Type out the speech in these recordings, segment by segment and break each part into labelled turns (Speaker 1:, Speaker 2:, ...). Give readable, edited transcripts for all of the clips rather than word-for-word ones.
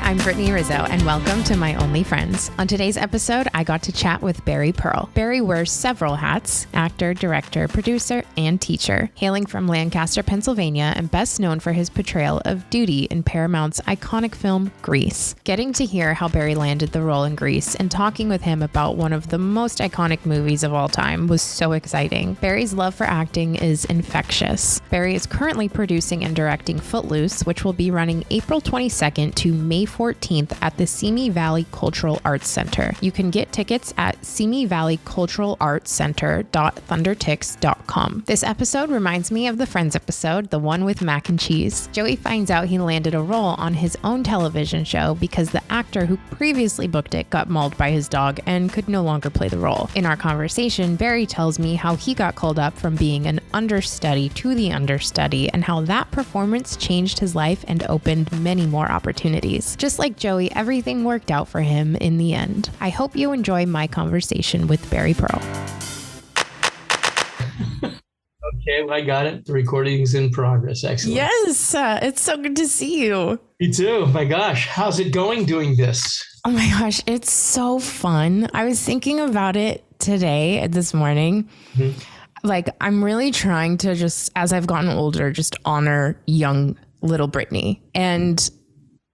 Speaker 1: I'm Brittany Rizzo, and welcome to My Only Friends. On today's episode, I got to chat with Barry Pearl. Barry wears several hats: actor, director, producer, and teacher. Hailing from Lancaster, Pennsylvania, and best known for his portrayal of Doody in Paramount's iconic film, Grease. Getting to hear how Barry landed the role in Grease and talking with him about one of the most iconic movies of all time was so exciting. Barry's love for acting is infectious. Barry is currently producing and directing Footloose, which will be running April 22nd to May 14th at the Simi Valley Cultural Arts Center. You can get tickets at simivalleyculturalartscenter.thundertix.com. This episode reminds me of the Friends episode, the one with mac and cheese. Joey finds out he landed a role on his own television show because the actor who previously booked it got mauled by his dog and could no longer play the role. In our conversation, Barry tells me how he got called up from being an understudy to the understudy and how that performance changed his life and opened many more opportunities. Just like Joey, everything worked out for him in the end. I hope you enjoy my conversation with Barry Pearl.
Speaker 2: Okay, well, I got it. The recording's in progress. Excellent.
Speaker 1: Yes, it's so good to see you.
Speaker 2: Me too. My gosh, how's it going doing this?
Speaker 1: Oh my gosh, it's so fun. I was thinking about it this morning. Mm-hmm. Like, I'm really trying to just, as I've gotten older, just honor young little Brittany. And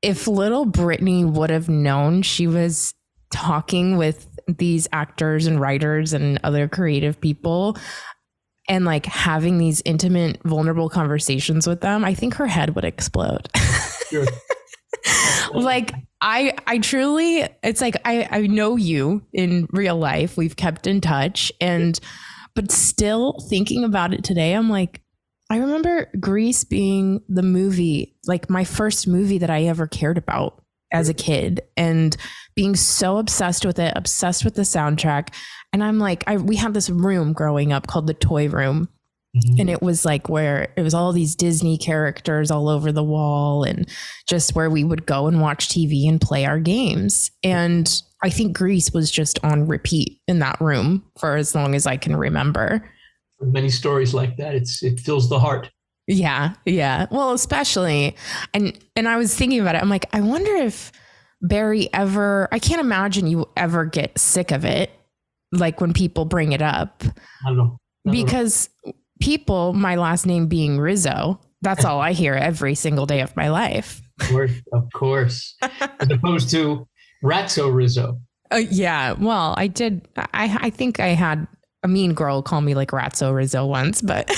Speaker 1: if little Brittany would have known she was talking with these actors and writers and other creative people and like having these intimate, vulnerable conversations with them, I think her head would explode. Sure. Like I truly, it's like, I know you in real life. We've kept in touch but still thinking about it today, I'm like, I remember Grease being the movie, like my first movie that I ever cared about as a kid, and being so obsessed with it, obsessed with the soundtrack. And I'm like, we had this room growing up called the toy room. Mm-hmm. And it was like where it was all these Disney characters all over the wall and just where we would go and watch TV and play our games. And I think Grease was just on repeat in that room for as long as I can remember.
Speaker 2: Many stories like that. It fills the heart.
Speaker 1: Yeah. Well, especially, and I was thinking about it. I'm like, I wonder if Barry I can't imagine you ever get sick of it. Like when people bring it up,
Speaker 2: I don't know.
Speaker 1: Because people, my last name being Rizzo, that's all I hear every single day of my life.
Speaker 2: Of course. As opposed to Ratso Rizzo.
Speaker 1: Yeah. Well, I did. I think I had a mean girl call me like Ratso Rizzo once, but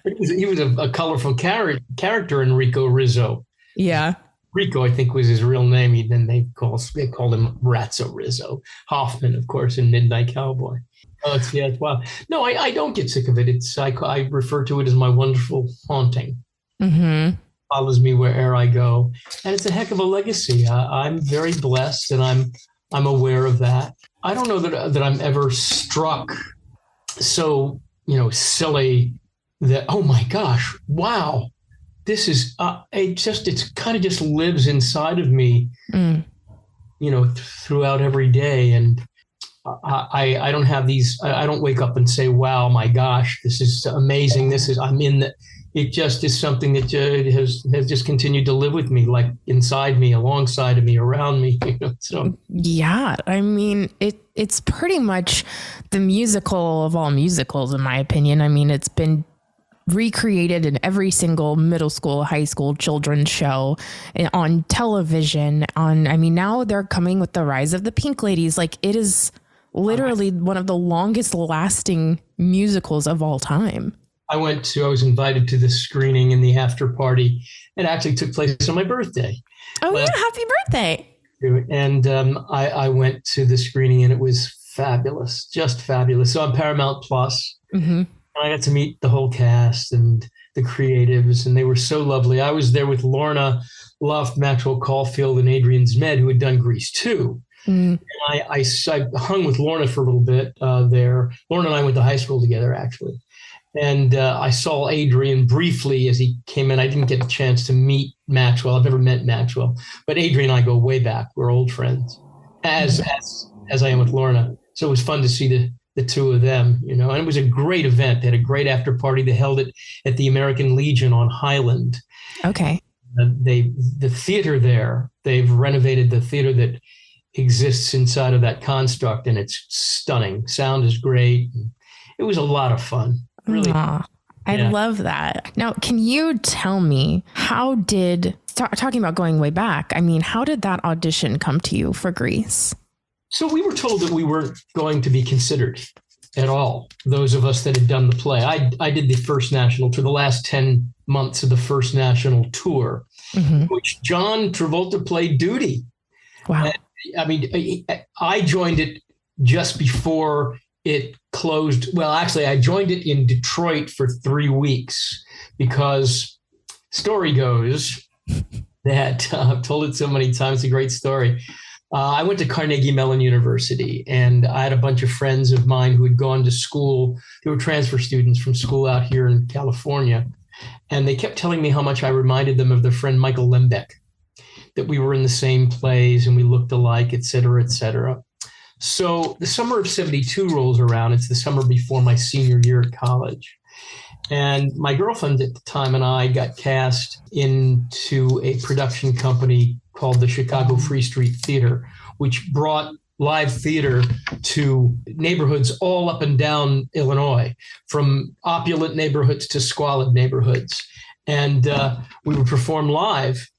Speaker 2: he was a colorful character in Rico Rizzo.
Speaker 1: Yeah.
Speaker 2: Rico, I think, was his real name. They called him Ratso Rizzo. Hoffman, of course, in Midnight Cowboy. Oh, it's wow. No, I don't get sick of it. I refer to it as my wonderful haunting. Mm-hmm. Follows me wherever I go, and it's a heck of a legacy. I'm very blessed, and I'm aware of that. I don't know that I'm ever struck so, silly that, oh my gosh, wow, this is, it kind of just lives inside of me, throughout every day. And I don't have I don't wake up and say, wow, my gosh, this is amazing. It just is something that has just continued to live with me, like inside me, alongside of me, around me. So
Speaker 1: yeah, I mean, it's pretty much the musical of all musicals, in my opinion. I mean, it's been recreated in every single middle school, high school children's show, on television. Now they're coming with the Rise of the Pink Ladies. Like, it is literally one of the longest lasting musicals of all time.
Speaker 2: I was invited to the screening in the after party. It actually took place on my birthday.
Speaker 1: Oh, yeah. Happy birthday.
Speaker 2: And I went to the screening and it was fabulous, just fabulous. So on Paramount Plus, mm-hmm. I got to meet the whole cast and the creatives, and they were so lovely. I was there with Lorna Luft, Maxwell Caulfield, and Adrian Zmed, who had done Grease 2. Mm. And I hung with Lorna for a little bit there. Lorna and I went to high school together, actually. And I saw Adrian briefly as he came in. I didn't get a chance to meet Maxwell. I've never met Maxwell, but Adrian and I go way back. We're old friends, as I am with Lorna. So it was fun to see the two of them, and it was a great event. They had a great after party. They held it at the American Legion on Highland.
Speaker 1: Okay.
Speaker 2: the theater there, they've renovated the theater that exists inside of that construct, and it's stunning. Sound is great. It was a lot of fun. Really.
Speaker 1: Aww, I love that. Now, can you tell me talking about going way back, I mean, how did that audition come to you for Grease?
Speaker 2: So we were told that we weren't going to be considered at all, those of us that had done the play. I did the first national tour, the last 10 months of the first national tour, which John Travolta played Doody.
Speaker 1: Wow.
Speaker 2: And, I mean, I joined it just before it closed. Well, actually, I joined it in Detroit for 3 weeks because story goes that I've told it so many times. It's a great story. I went to Carnegie Mellon University, and I had a bunch of friends of mine who had gone to school. They were transfer students from school out here in California. And they kept telling me how much I reminded them of their friend Michael Lembeck, that we were in the same plays and we looked alike, et cetera, et cetera. So the summer of 72 rolls around. It's the summer before my senior year at college. And my girlfriend at the time and I got cast into a production company called the Chicago Free Street Theater, which brought live theater to neighborhoods all up and down Illinois, from opulent neighborhoods to squalid neighborhoods. And we would perform live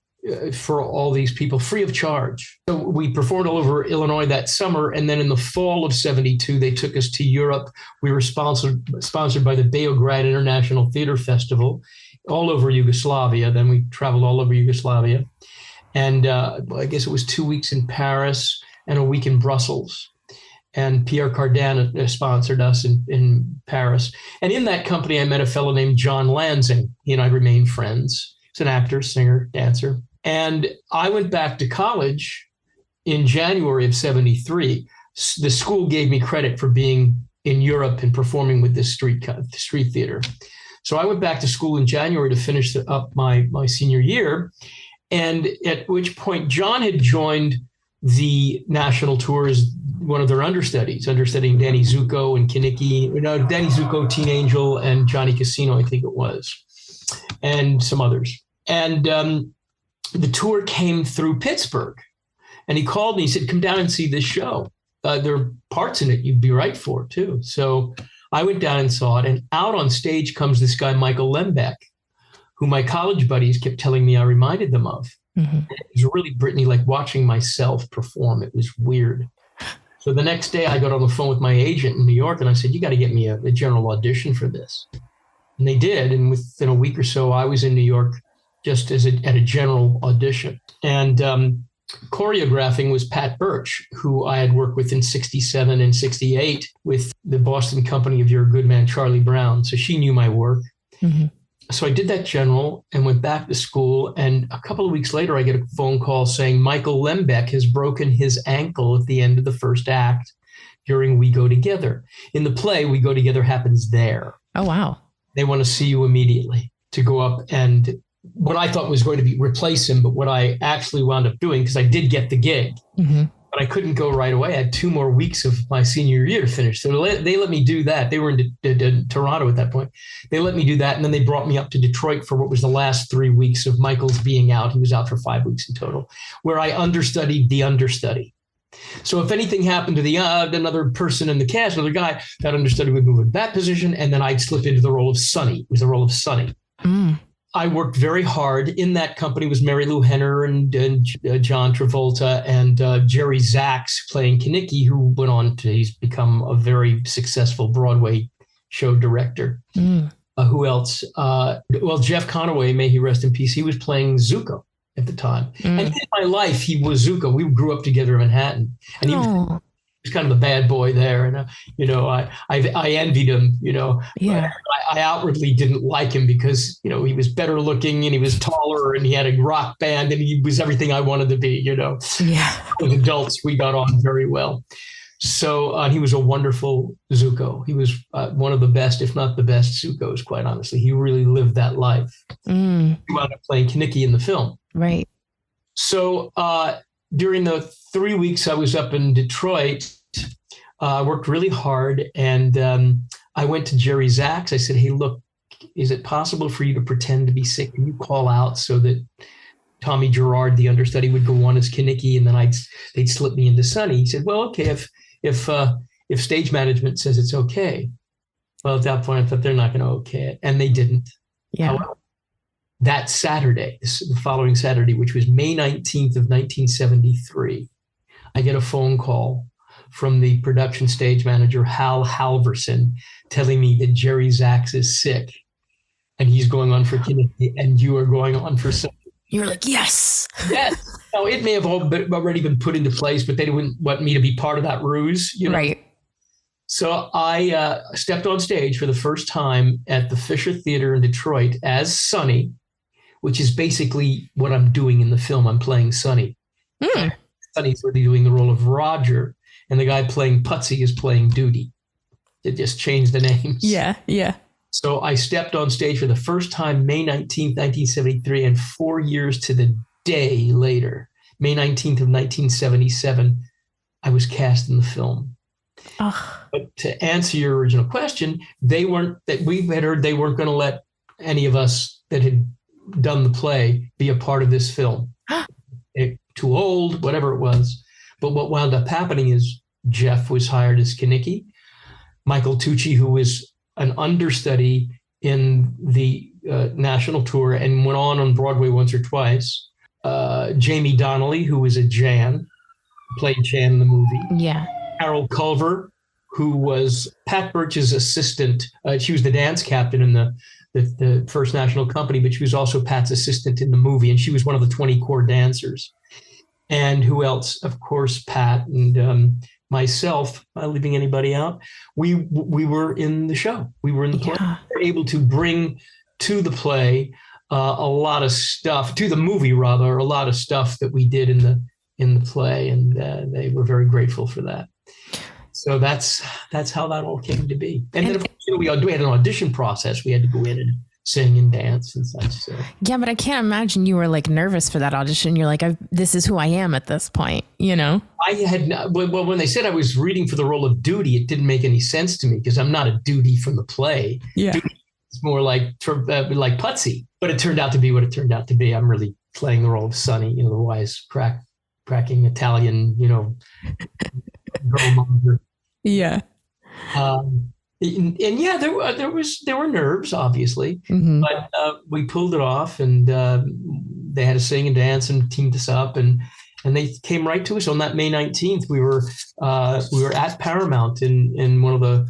Speaker 2: for all these people free of charge. So we performed all over Illinois that summer. And then in the fall of 72, they took us to Europe. We were sponsored by the Beograd International Theater Festival all over Yugoslavia. Then we traveled all over Yugoslavia. And I guess it was 2 weeks in Paris and a week in Brussels. And Pierre Cardin sponsored us in Paris. And in that company, I met a fellow named John Lansing. He and I remained friends. He's an actor, singer, dancer. And I went back to college in January of 73. The school gave me credit for being in Europe and performing with this street theater. So I went back to school in January to finish up my senior year. And at which point John had joined the national tour as one of their understudying Danny Zuko and Danny Zuko, Teen Angel, and Johnny Casino, I think it was, and some others. And the tour came through Pittsburgh, and he called me. He said, "Come down and see this show. There are parts in it you'd be right for too." So I went down and saw it, and out on stage comes this guy, Michael Lembeck, who my college buddies kept telling me I reminded them of. It was really, Brittany, like watching myself perform. It was weird. So the next day I got on the phone with my agent in New York, and I said, "You got to get me a general audition for this." And they did. And within a week or so, I was in New York just at a general audition. And choreographing was Pat Birch, who I had worked with in 67 and 68 with the Boston company of your good man, Charlie Brown. So she knew my work. So I did that general and went back to school. And a couple of weeks later, I get a phone call saying Michael Lembeck has broken his ankle at the end of the first act during We Go Together. In the play, We Go Together happens there.
Speaker 1: Oh, wow.
Speaker 2: They want to see you immediately to go up and what I thought was going to be replace him, but what I actually wound up doing, because I did get the gig, but I couldn't go right away. I had 2 more weeks of my senior year to finish. So they let me do that. They were in Toronto at that point. They let me do that. And then they brought me up to Detroit for what was the last 3 weeks of Michael's being out. He was out for 5 weeks in total, where I understudied the understudy. So if anything happened to another person in the cast, another guy, that understudy would move in that position, and then I'd slip into the role of Sonny. It was the role of Sonny. I worked very hard. In that company was Mary Lou Henner and John Travolta and Jerry Zaks playing Kenickie, who went on to, he's become a very successful Broadway show director. Who else? Well, Jeff Conaway, may he rest in peace, he was playing Zuko at the time. And in my life, he was Zuko. We grew up together in Manhattan. And he was kind of the bad boy there. And, I envied him,
Speaker 1: Yeah.
Speaker 2: I outwardly didn't like him because, he was better looking and he was taller and he had a rock band and he was everything I wanted to be,
Speaker 1: Yeah.
Speaker 2: As adults, we got on very well. So he was a wonderful Zuko. He was one of the best, if not the best Zukos, quite honestly. He really lived that life. He wound up playing Kenickie in the film.
Speaker 1: Right.
Speaker 2: So during the 3 weeks I was up in Detroit, I worked really hard. And I went to Jerry Zaks. I said, "Hey, look, is it possible for you to pretend to be sick? Can you call out so that Tommy Gerard, the understudy, would go on as Kinnicky, and then they'd slip me into Sonny. He said, well, okay, if stage management says it's okay. Well, at that point, I thought they're not going to okay it, and they didn't.
Speaker 1: Yeah.
Speaker 2: However, that Saturday, the following Saturday, which was May 19th of 1973, I get a phone call from the production stage manager, Hal Halverson, telling me that Jerry Zaks is sick and he's going on for Kinnicky and you are going on for Sonny.
Speaker 1: You're like, yes.
Speaker 2: Yes. Now, it may have already been put into place, but they didn't want me to be part of that ruse. You know?
Speaker 1: Right.
Speaker 2: So I stepped on stage for the first time at the Fisher Theater in Detroit as Sonny, which is basically what I'm doing in the film. I'm playing Sonny. Sonny's really doing the role of Roger, and the guy playing Putsy is playing Doody. It just changed the names.
Speaker 1: Yeah, yeah.
Speaker 2: So I stepped on stage for the first time May 19th, 1973, and 4 years to the day later, May 19th of 1977, I was cast in the film. But to answer your original question, we had heard they weren't going to let any of us that had done the play be a part of this film. Too old, whatever it was. But what wound up happening is Jeff was hired as Kinnicky. Michael Tucci, who was an understudy in the national tour and went on Broadway once or twice. Jamie Donnelly, who was a Jan, played Jan in the movie.
Speaker 1: Yeah.
Speaker 2: Carol Culver, who was Pat Birch's assistant. She was the dance captain in the First National Company, but she was also Pat's assistant in the movie, and she was one of the 20 core dancers. And who else? Of course, Pat and myself, leaving anybody out. We were in the show. We were in the play. We were able to bring to the play a lot of stuff, to the movie rather, a lot of stuff that we did in the play, and they were very grateful for that. So that's how that all came to be. And then of course, we had an audition process. We had to go in and sing and dance and such. So.
Speaker 1: Yeah, but I can't imagine you were like nervous for that audition. You're like, this is who I am at this point, you know?
Speaker 2: I had well, when they said I was reading for the role of Doody, it didn't make any sense to me because I'm not a Doody from the play.
Speaker 1: Yeah,
Speaker 2: it's more like Putsy. But it turned out to be what it turned out to be. I'm really playing the role of Sonny, the wise cracking Italian, girl mother.
Speaker 1: Yeah.
Speaker 2: And yeah, there were nerves, obviously, but we pulled it off, and they had to sing and dance and teamed us up, and they came right to us on that May 19th. We were at Paramount in one of the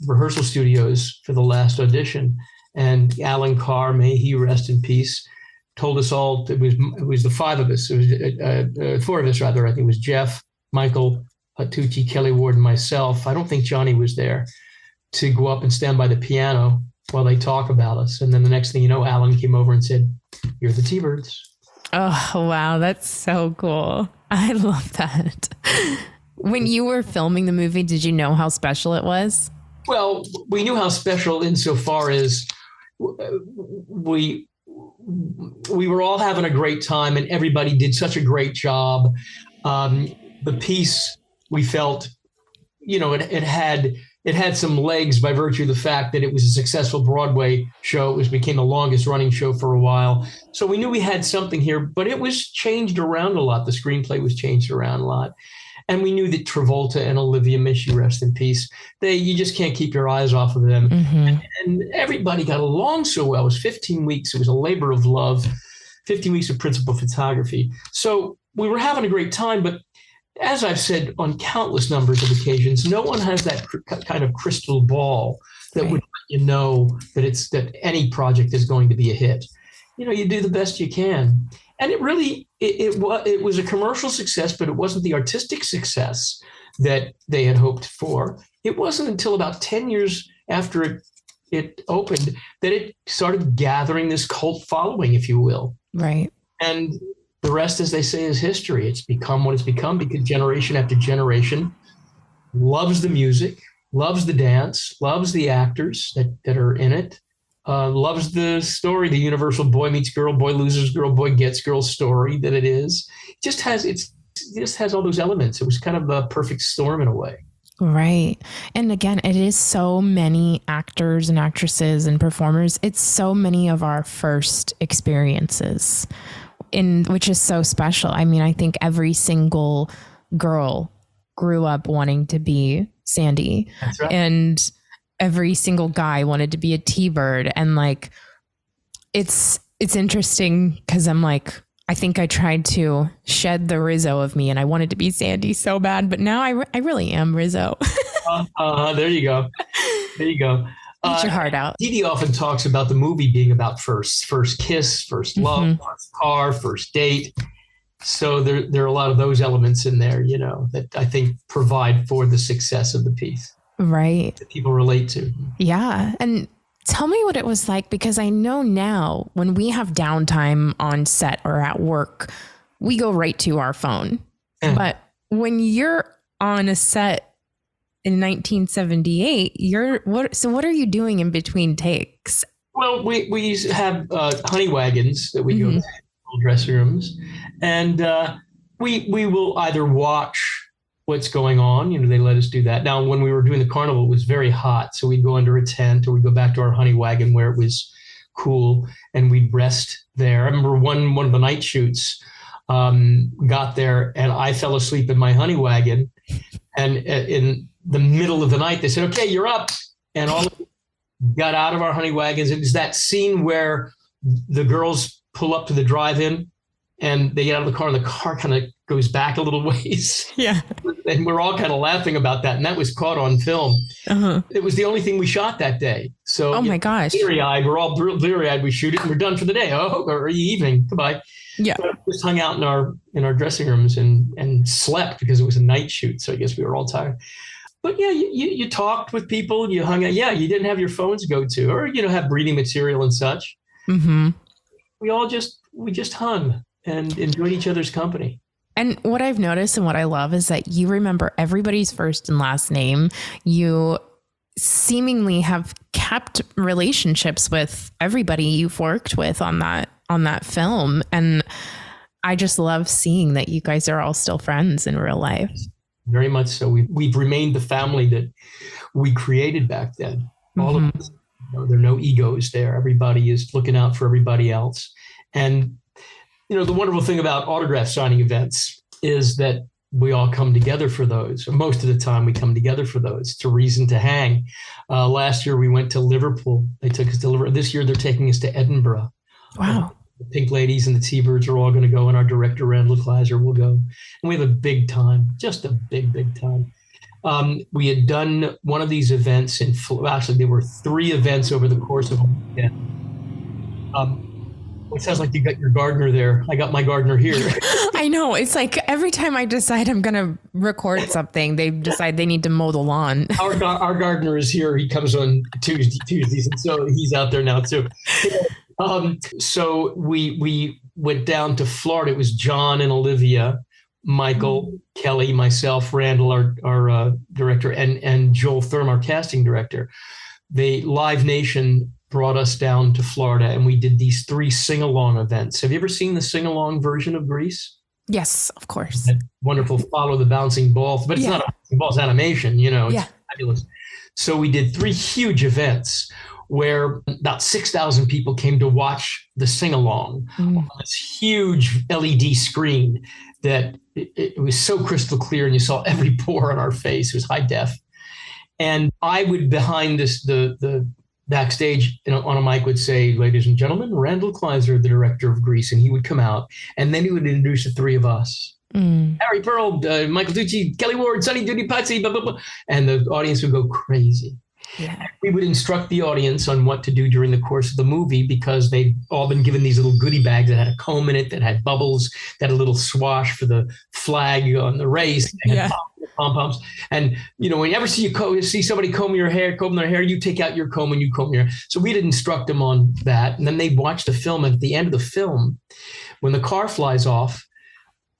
Speaker 2: rehearsal studios for the last audition, and Alan Carr, may he rest in peace, told us all. It was the five of us. It was four of us rather. I think it was Jeff, Michael, Tucci, Kelly Ward, and myself. I don't think Johnny was there, to go up and stand by the piano while they talk about us. And then the next thing you know, Alan came over and said, "You're the T-Birds."
Speaker 1: Oh, wow. That's so cool. I love that. When you were filming the movie, did you know how special it was?
Speaker 2: Well, we knew how special insofar as we were all having a great time and everybody did such a great job. The piece, we felt, it had some legs by virtue of the fact that it was a successful Broadway show. It became the longest running show for a while. So we knew we had something here, but it was changed around a lot. The screenplay was changed around a lot. And we knew that Travolta and Olivia, may she rest in peace, you just can't keep your eyes off of them. And everybody got along so well. It was 15 weeks. It was a labor of love, 15 weeks of principal photography. So we were having a great time, but as I've said on countless numbers of occasions, no one has that kind of crystal ball that would let you know that any project is going to be a hit. You do the best you can. And it really, it was a commercial success, but it wasn't the artistic success that they had hoped for. It wasn't until about 10 years after it opened that it started gathering this cult following, if you will.
Speaker 1: Right.
Speaker 2: And the rest, as they say, is history. It's become what it's become because generation after generation loves the music, loves the dance, loves the actors that are in it, loves the story, the universal boy meets girl, boy loses girl, boy gets girl story that it is. It just has all those elements. It was kind of a perfect storm in a way.
Speaker 1: Right. And again, it is so many actors and actresses and performers. It's so many of our first experiences which is so special. I mean, I think every single girl grew up wanting to be Sandy.
Speaker 2: That's right.
Speaker 1: And every single guy wanted to be a T-Bird. And like, it's interesting because I'm like, I think I tried to shed the Rizzo of me and I wanted to be Sandy so bad, but now I really am Rizzo.
Speaker 2: There you go. There you go.
Speaker 1: Eat your heart out.
Speaker 2: Dee Dee often talks about the movie being about first kiss, first love, first car, first date. So there are a lot of those elements in there, you know, that I think provide for the success of the piece.
Speaker 1: Right.
Speaker 2: That people relate to.
Speaker 1: Yeah. And tell me what it was like, because I know now when we have downtime on set or at work, we go right to our phone.
Speaker 2: Yeah.
Speaker 1: But when you're on a set in 1978, what are you doing in between takes?
Speaker 2: Well, we have honey wagons that we go to dressing rooms, and we will either watch what's going on. You know, they let us do that. Now, when we were doing the carnival, it was very hot, so we'd go under a tent or we'd go back to our honey wagon where it was cool, and we'd rest there. I remember one of the night shoots, got there and I fell asleep in my honey wagon, and in the middle of the night they said, "Okay, you're up," and all got out of our honey wagons. It was that scene where the girls pull up to the drive-in and they get out of the car and the car kind of goes back a little ways.
Speaker 1: Yeah.
Speaker 2: And we're all kind of laughing about that. And that was caught on film. It was the only thing we shot that day. So,
Speaker 1: oh my gosh,
Speaker 2: bleary-eyed, we're all bleary-eyed. We shoot it and we're done for the day. Oh, or evening. Goodbye.
Speaker 1: Yeah.
Speaker 2: So we just hung out in our dressing rooms and slept because it was a night shoot. So I guess we were all tired. But yeah, you talked with people, you hung out. Yeah, you didn't have your phones to go to, or, you know, have reading material and such. We just hung and enjoyed each other's company. And
Speaker 1: what I've noticed and what I love is that you remember everybody's first and last name. You seemingly have kept relationships with everybody you've worked with on that film. And I just love seeing that you guys are all still friends in real life.
Speaker 2: Very much so. We've remained the family that we created back then. All of us. You know, there are no egos there. Everybody is looking out for everybody else. And, you know, the wonderful thing about autograph signing events is that we all come together for those. Or most of the time we come together for those. It's a reason to hang. Last year we went to Liverpool. They took us to Liverpool. This year they're taking us to Edinburgh.
Speaker 1: Wow.
Speaker 2: The Pink Ladies and the T-Birds are all going to go, and our director, Randolph McAfee, will go. And we have a big time, just a big, big time. We had done one of these events actually, there were 3 events over the course of a weekend. It sounds like you got your gardener there. I got my gardener here.
Speaker 1: I know. It's like every time I decide I'm going to record something, they decide they need to mow the lawn.
Speaker 2: Our gardener is here. He comes on Tuesdays, and so he's out there now too. So we went down to Florida. It was John and Olivia, Michael, Kelly, myself, Randall, our director, and Joel Thurm, our casting director. The Live Nation brought us down to Florida, and we did these 3 sing-along events. Have you ever seen the sing-along version of Grease?
Speaker 1: Yes, of course.
Speaker 2: That wonderful Follow the Bouncing Ball, but it's not a bouncing ball, it's animation, you know, it's fabulous. So we did 3 huge events where about 6,000 people came to watch the sing-along on this huge LED screen that it was so crystal clear, and you saw every pore on our face. It was high def. And I would, behind the backstage, you know, on a mic, would say, "Ladies and gentlemen, Randall Kleiser, the director of Grease," and he would come out, and then he would introduce the 3 of us. Harry Pearl, Michael Tucci, Kelly Ward, Sonny, Doody, Patsy, blah, blah, blah. And the audience would go crazy. Yeah. We would instruct the audience on what to do during the course of the movie, because they'd all been given these little goodie bags that had a comb in it, that had bubbles, that had a little swash for the flag on the race, pom-poms. And, you know, whenever see somebody comb their hair, you take out your comb and you comb your hair. So we did instruct them on that. And then they'd watch the film. And at the end of the film, when the car flies off,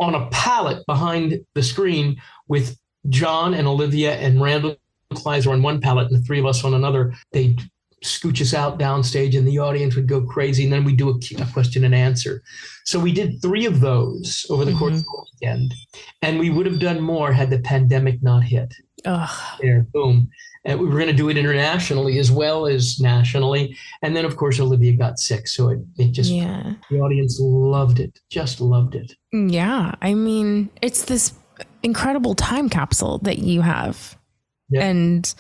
Speaker 2: on a pallet behind the screen with John and Olivia and Randall Kleiser on one pallet and the 3 of us on another, they'd scooch us out downstage and the audience would go crazy. And then we'd do a question and answer. So we did 3 of those over the course of the weekend. And we would have done more had the pandemic not hit. There, boom. And we were going to do it internationally as well as nationally. And then, of course, Olivia got sick. So it just, the audience loved it, just loved it.
Speaker 1: Yeah. I mean, it's this incredible time capsule that you have. Yep. And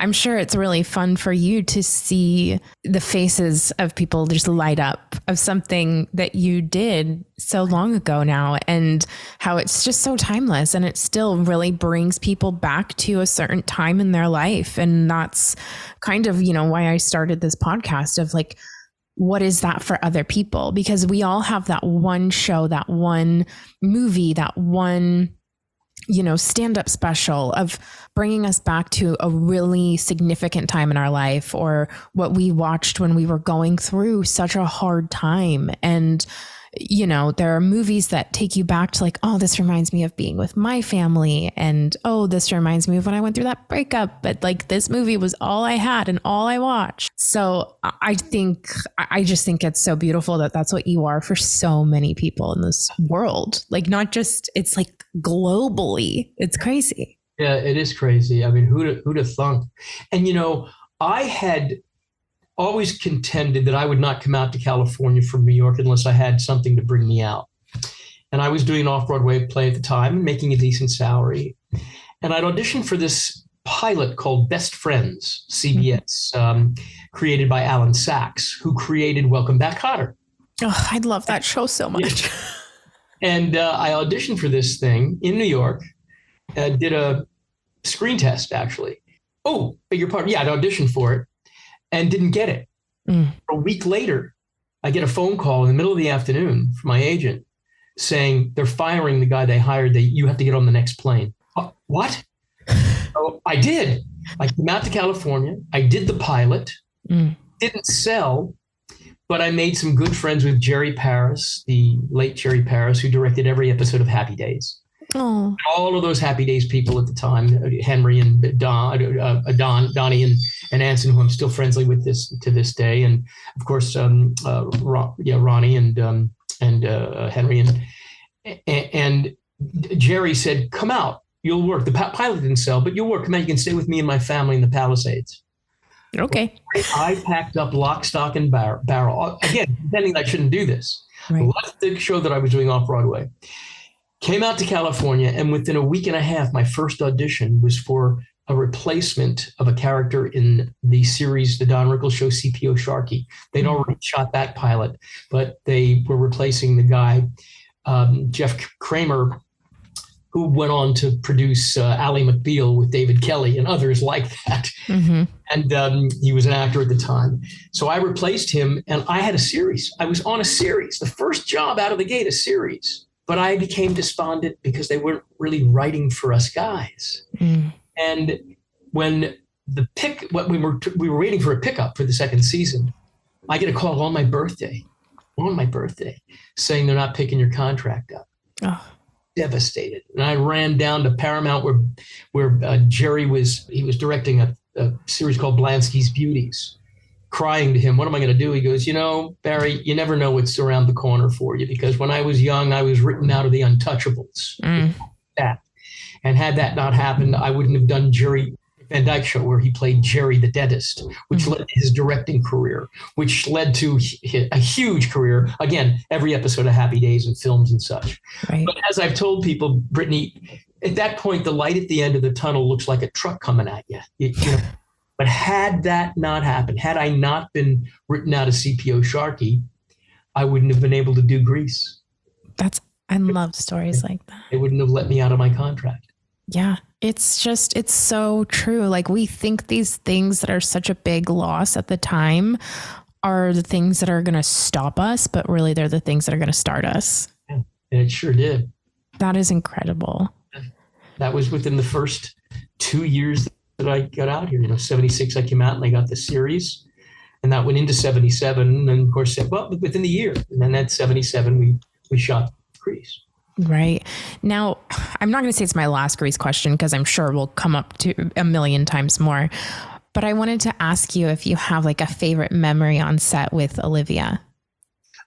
Speaker 1: I'm sure it's really fun for you to see the faces of people just light up of something that you did so long ago now, and how it's just so timeless, and it still really brings people back to a certain time in their life. And that's kind of, you know, why I started this podcast of like, what is that for other people? Because we all have that one show, that one movie, that one, you know, stand-up special of bringing us back to a really significant time in our life, or what we watched when we were going through such a hard time. And, you know, there are movies that take you back to like, oh, this reminds me of being with my family. And, oh, this reminds me of when I went through that breakup. But like, this movie was all I had and all I watched. So I just think it's so beautiful that that's what you are for so many people in this world. Like, not just, it's like globally, it's crazy.
Speaker 2: Yeah, it is crazy. I mean, who'd have thunk? And, you know, I had always contended that I would not come out to California from New York unless I had something to bring me out. And I was doing an off-Broadway play at the time and making a decent salary. And I'd auditioned for this pilot called Best Friends, CBS, created by Alan Sachs, who created Welcome Back, Kotter.
Speaker 1: Oh, I love that show so much.
Speaker 2: And I auditioned for this thing in New York, did a screen test, actually. Oh, beg your pardon. Yeah, I'd auditioned for it and didn't get it. A week later, I get a phone call in the middle of the afternoon from my agent saying they're firing the guy they hired. You have to get on the next plane. What? So I did. I came out to California. I did the pilot. Didn't sell, but I made some good friends with Jerry Paris, the late Jerry Paris, who directed every episode of Happy Days. Oh. All of those Happy Days people at the time, Henry and Donnie and Anson, who I'm still friendly with to this day, and of course, Ronnie and Henry and Jerry said, "Come out, you'll work." The pilot didn't sell, but you'll work. Come out, you can stay with me and my family in the Palisades.
Speaker 1: Okay.
Speaker 2: I packed up lock, stock, and barrel. Again, pretending I shouldn't do this. Right. Left the show that I was doing off Broadway. Came out to California, and within a week and a half, my first audition was for a replacement of a character in the series, The Don Rickles Show, CPO Sharkey. They'd already shot that pilot, but they were replacing the guy, Jeff Kramer, who went on to produce Ally McBeal with David Kelly and others like that. Mm-hmm. And he was an actor at the time. So I replaced him, and I had a series. I was on a series, the first job out of the gate, a series. But I became despondent because they weren't really writing for us guys. And when we were waiting for a pickup for the second season, I get a call on my birthday, saying they're not picking your contract up. Oh. Devastated. And I ran down to Paramount where Jerry was directing a series called Blansky's Beauties, crying to him, "What am I going to do?" He goes, "You know, Barry, you never know what's around the corner for you, because when I was young, I was written out of the Untouchables." And had that not happened, I wouldn't have done Jerry Van Dyke Show, where he played Jerry the dentist, which led to his directing career, which led to a huge career. Again, every episode of Happy Days and films and such. Right. But as I've told people, Brittany, at that point, the light at the end of the tunnel looks like a truck coming at you. You know. But had that not happened, had I not been written out of CPO Sharkey, I wouldn't have been able to do Grease.
Speaker 1: I love stories like that.
Speaker 2: They wouldn't have let me out of my contract.
Speaker 1: Yeah, it's so true. Like, we think these things that are such a big loss at the time are the things that are going to stop us, but really they're the things that are going to start us.
Speaker 2: Yeah, and it sure did.
Speaker 1: That is incredible.
Speaker 2: That was within the first 2 years that I got out here. 76, I came out and I got the series, and that went into 77. And of course, within the year, and then at 77, we shot Grease.
Speaker 1: Right. Now, I'm not going to say it's my last Grease question, because I'm sure we'll come up to a million times more, but I wanted to ask you if you have like a favorite memory on set with Olivia.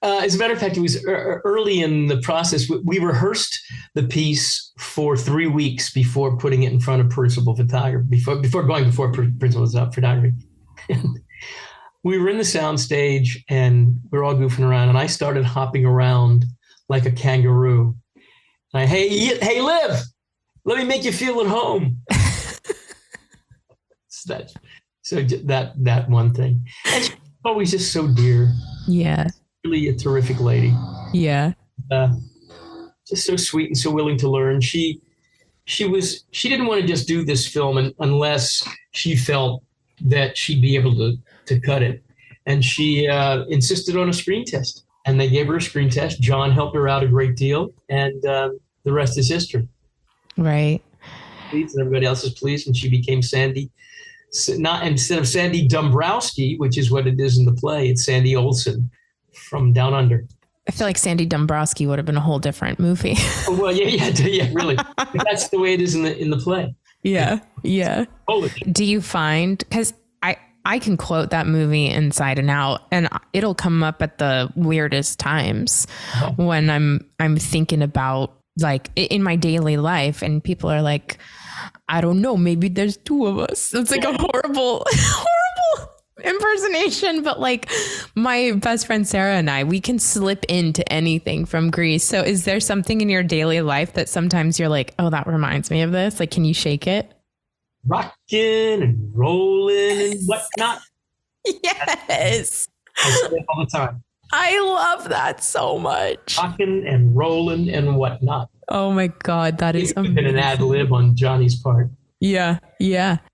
Speaker 2: As a matter of fact, it was early in the process. We rehearsed the piece for 3 weeks before putting it in front of principal photography, before going before principal photography. We were in the sound stage and we were all goofing around, and I started hopping around like a kangaroo. And hey, Liv, let me make you feel at home. So that one thing. And she's always just so dear.
Speaker 1: Yeah.
Speaker 2: Really a terrific lady.
Speaker 1: Yeah.
Speaker 2: Just so sweet and so willing to learn. She didn't want to just do this film unless she felt that she'd be able to cut it. And she insisted on a screen test. And they gave her a screen test. John helped her out a great deal. And the rest is history.
Speaker 1: Right.
Speaker 2: And everybody else is pleased. And she became Sandy. Instead of Sandy Dombrowski, which is what it is in the play, it's Sandy Olsen from Down Under.
Speaker 1: I feel like Sandy Dombrowski would have been a whole different movie.
Speaker 2: Oh, well, yeah, really. That's the way it is in the play.
Speaker 1: Yeah. Do you find, because I can quote that movie inside and out, and it'll come up at the weirdest times when I'm thinking about, like, in my daily life, and people are like, I don't know, maybe there's two of us. It's like a horrible impersonation, but like my best friend Sarah and I, we can slip into anything from Grease. So is there something in your daily life that sometimes you're like, oh, that reminds me of this? Like, can you shake it?
Speaker 2: Rocking and rolling and whatnot.
Speaker 1: Yes.
Speaker 2: I say it all the time.
Speaker 1: I love that so much.
Speaker 2: Rocking and rolling and whatnot.
Speaker 1: Oh my God, that is amazing.
Speaker 2: Been an ad lib on Johnny's part.
Speaker 1: Yeah.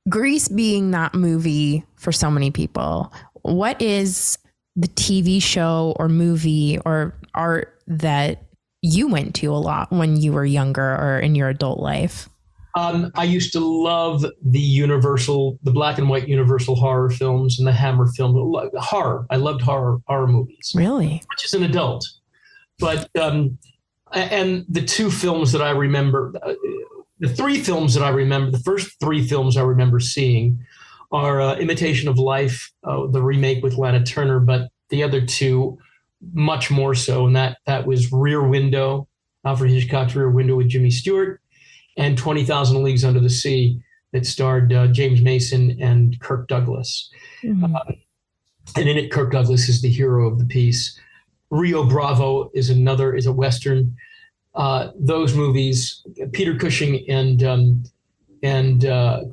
Speaker 1: Grease being that movie for so many people, what is the TV show or movie or art that you went to a lot when you were younger or in your adult life?
Speaker 2: I used to love the black and white Universal horror films and the Hammer film. Horror. I loved horror movies.
Speaker 1: Really?
Speaker 2: Which is an adult. But, and the two films that I remember, the first three films I remember seeing are Imitation of Life, the remake with Lana Turner, but the other two much more so. And that was Rear Window, Alfred Hitchcock's Rear Window with Jimmy Stewart, and 20,000 Leagues Under the Sea that starred James Mason and Kirk Douglas. Mm-hmm. And in it, Kirk Douglas is the hero of the piece. Rio Bravo is a Western. Those movies, Peter Cushing and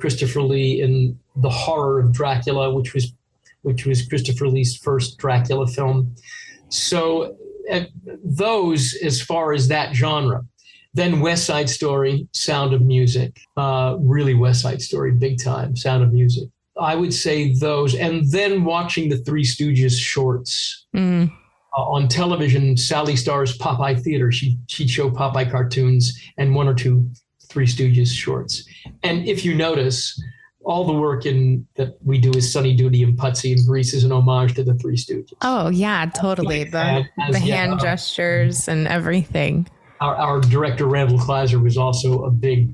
Speaker 2: Christopher Lee in The Horror of Dracula, which was Christopher Lee's first Dracula film. So those, as far as that genre. Then West Side Story, Sound of Music, really West Side Story, big time, Sound of Music. I would say those, and then watching the Three Stooges shorts. On television, Sally Starr's Popeye Theater. She'd show Popeye cartoons and one or two Three Stooges shorts. And if you notice, all the work that we do is Sonny, Doody, and Putsy, and Grease is an homage to the Three Stooges.
Speaker 1: Oh, yeah, totally. The hand gestures and everything.
Speaker 2: Our director, Randall Kleiser, was also a big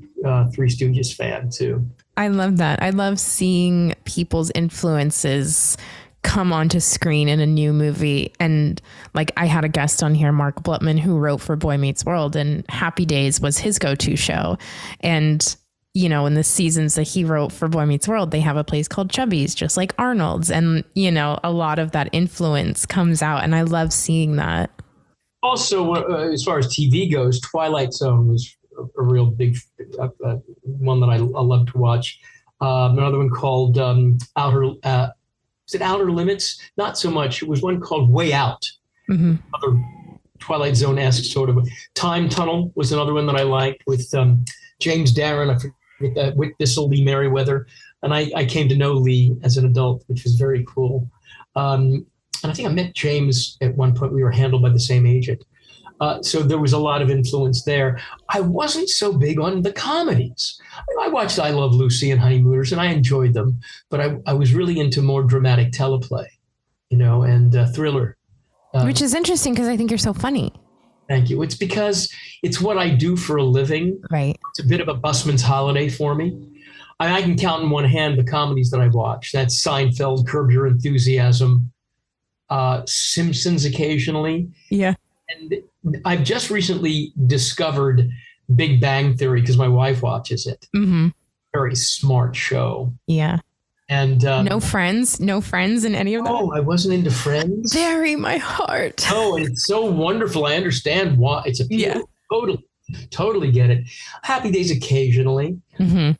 Speaker 2: Three Stooges fan, too.
Speaker 1: I love that. I love seeing people's influences come onto screen in a new movie. And like, I had a guest on here, Mark Blutman, who wrote for Boy Meets World, and Happy Days was his go-to show. And, you know, in the seasons that he wrote for Boy Meets World, they have a place called Chubby's, just like Arnold's. And, you know, a lot of that influence comes out, and I love seeing that.
Speaker 2: Also, as far as TV goes, Twilight Zone was a real big one that I love to watch. Another one called is it Outer Limits? Not so much. It was one called Way Out. Mm-hmm. Another Twilight Zone-esque sort of. Time Tunnel was another one that I liked with James Darren. I forget that, Whit Bissell, Lee Merriweather. And I came to know Lee as an adult, which was very cool. And I think I met James at one point. We were handled by the same agent. So there was a lot of influence there. I wasn't so big on the comedies. I watched I Love Lucy and Honeymooners, and I enjoyed them, but I was really into more dramatic teleplay, you know, and thriller.
Speaker 1: Which is interesting because I think you're so funny.
Speaker 2: Thank you. It's because it's what I do for a living.
Speaker 1: Right.
Speaker 2: It's a bit of a busman's holiday for me. I can count in one hand the comedies that I've watched. That's Seinfeld, Curb Your Enthusiasm, Simpsons occasionally.
Speaker 1: Yeah.
Speaker 2: And I've just recently discovered Big Bang Theory because my wife watches it.
Speaker 1: Mm-hmm.
Speaker 2: Very smart show.
Speaker 1: Yeah.
Speaker 2: And
Speaker 1: no friends in any of that.
Speaker 2: Oh, I wasn't into Friends.
Speaker 1: Very my heart.
Speaker 2: Oh, and it's so wonderful. I understand why it's a totally get it. Happy Days occasionally.
Speaker 1: Mm-hmm.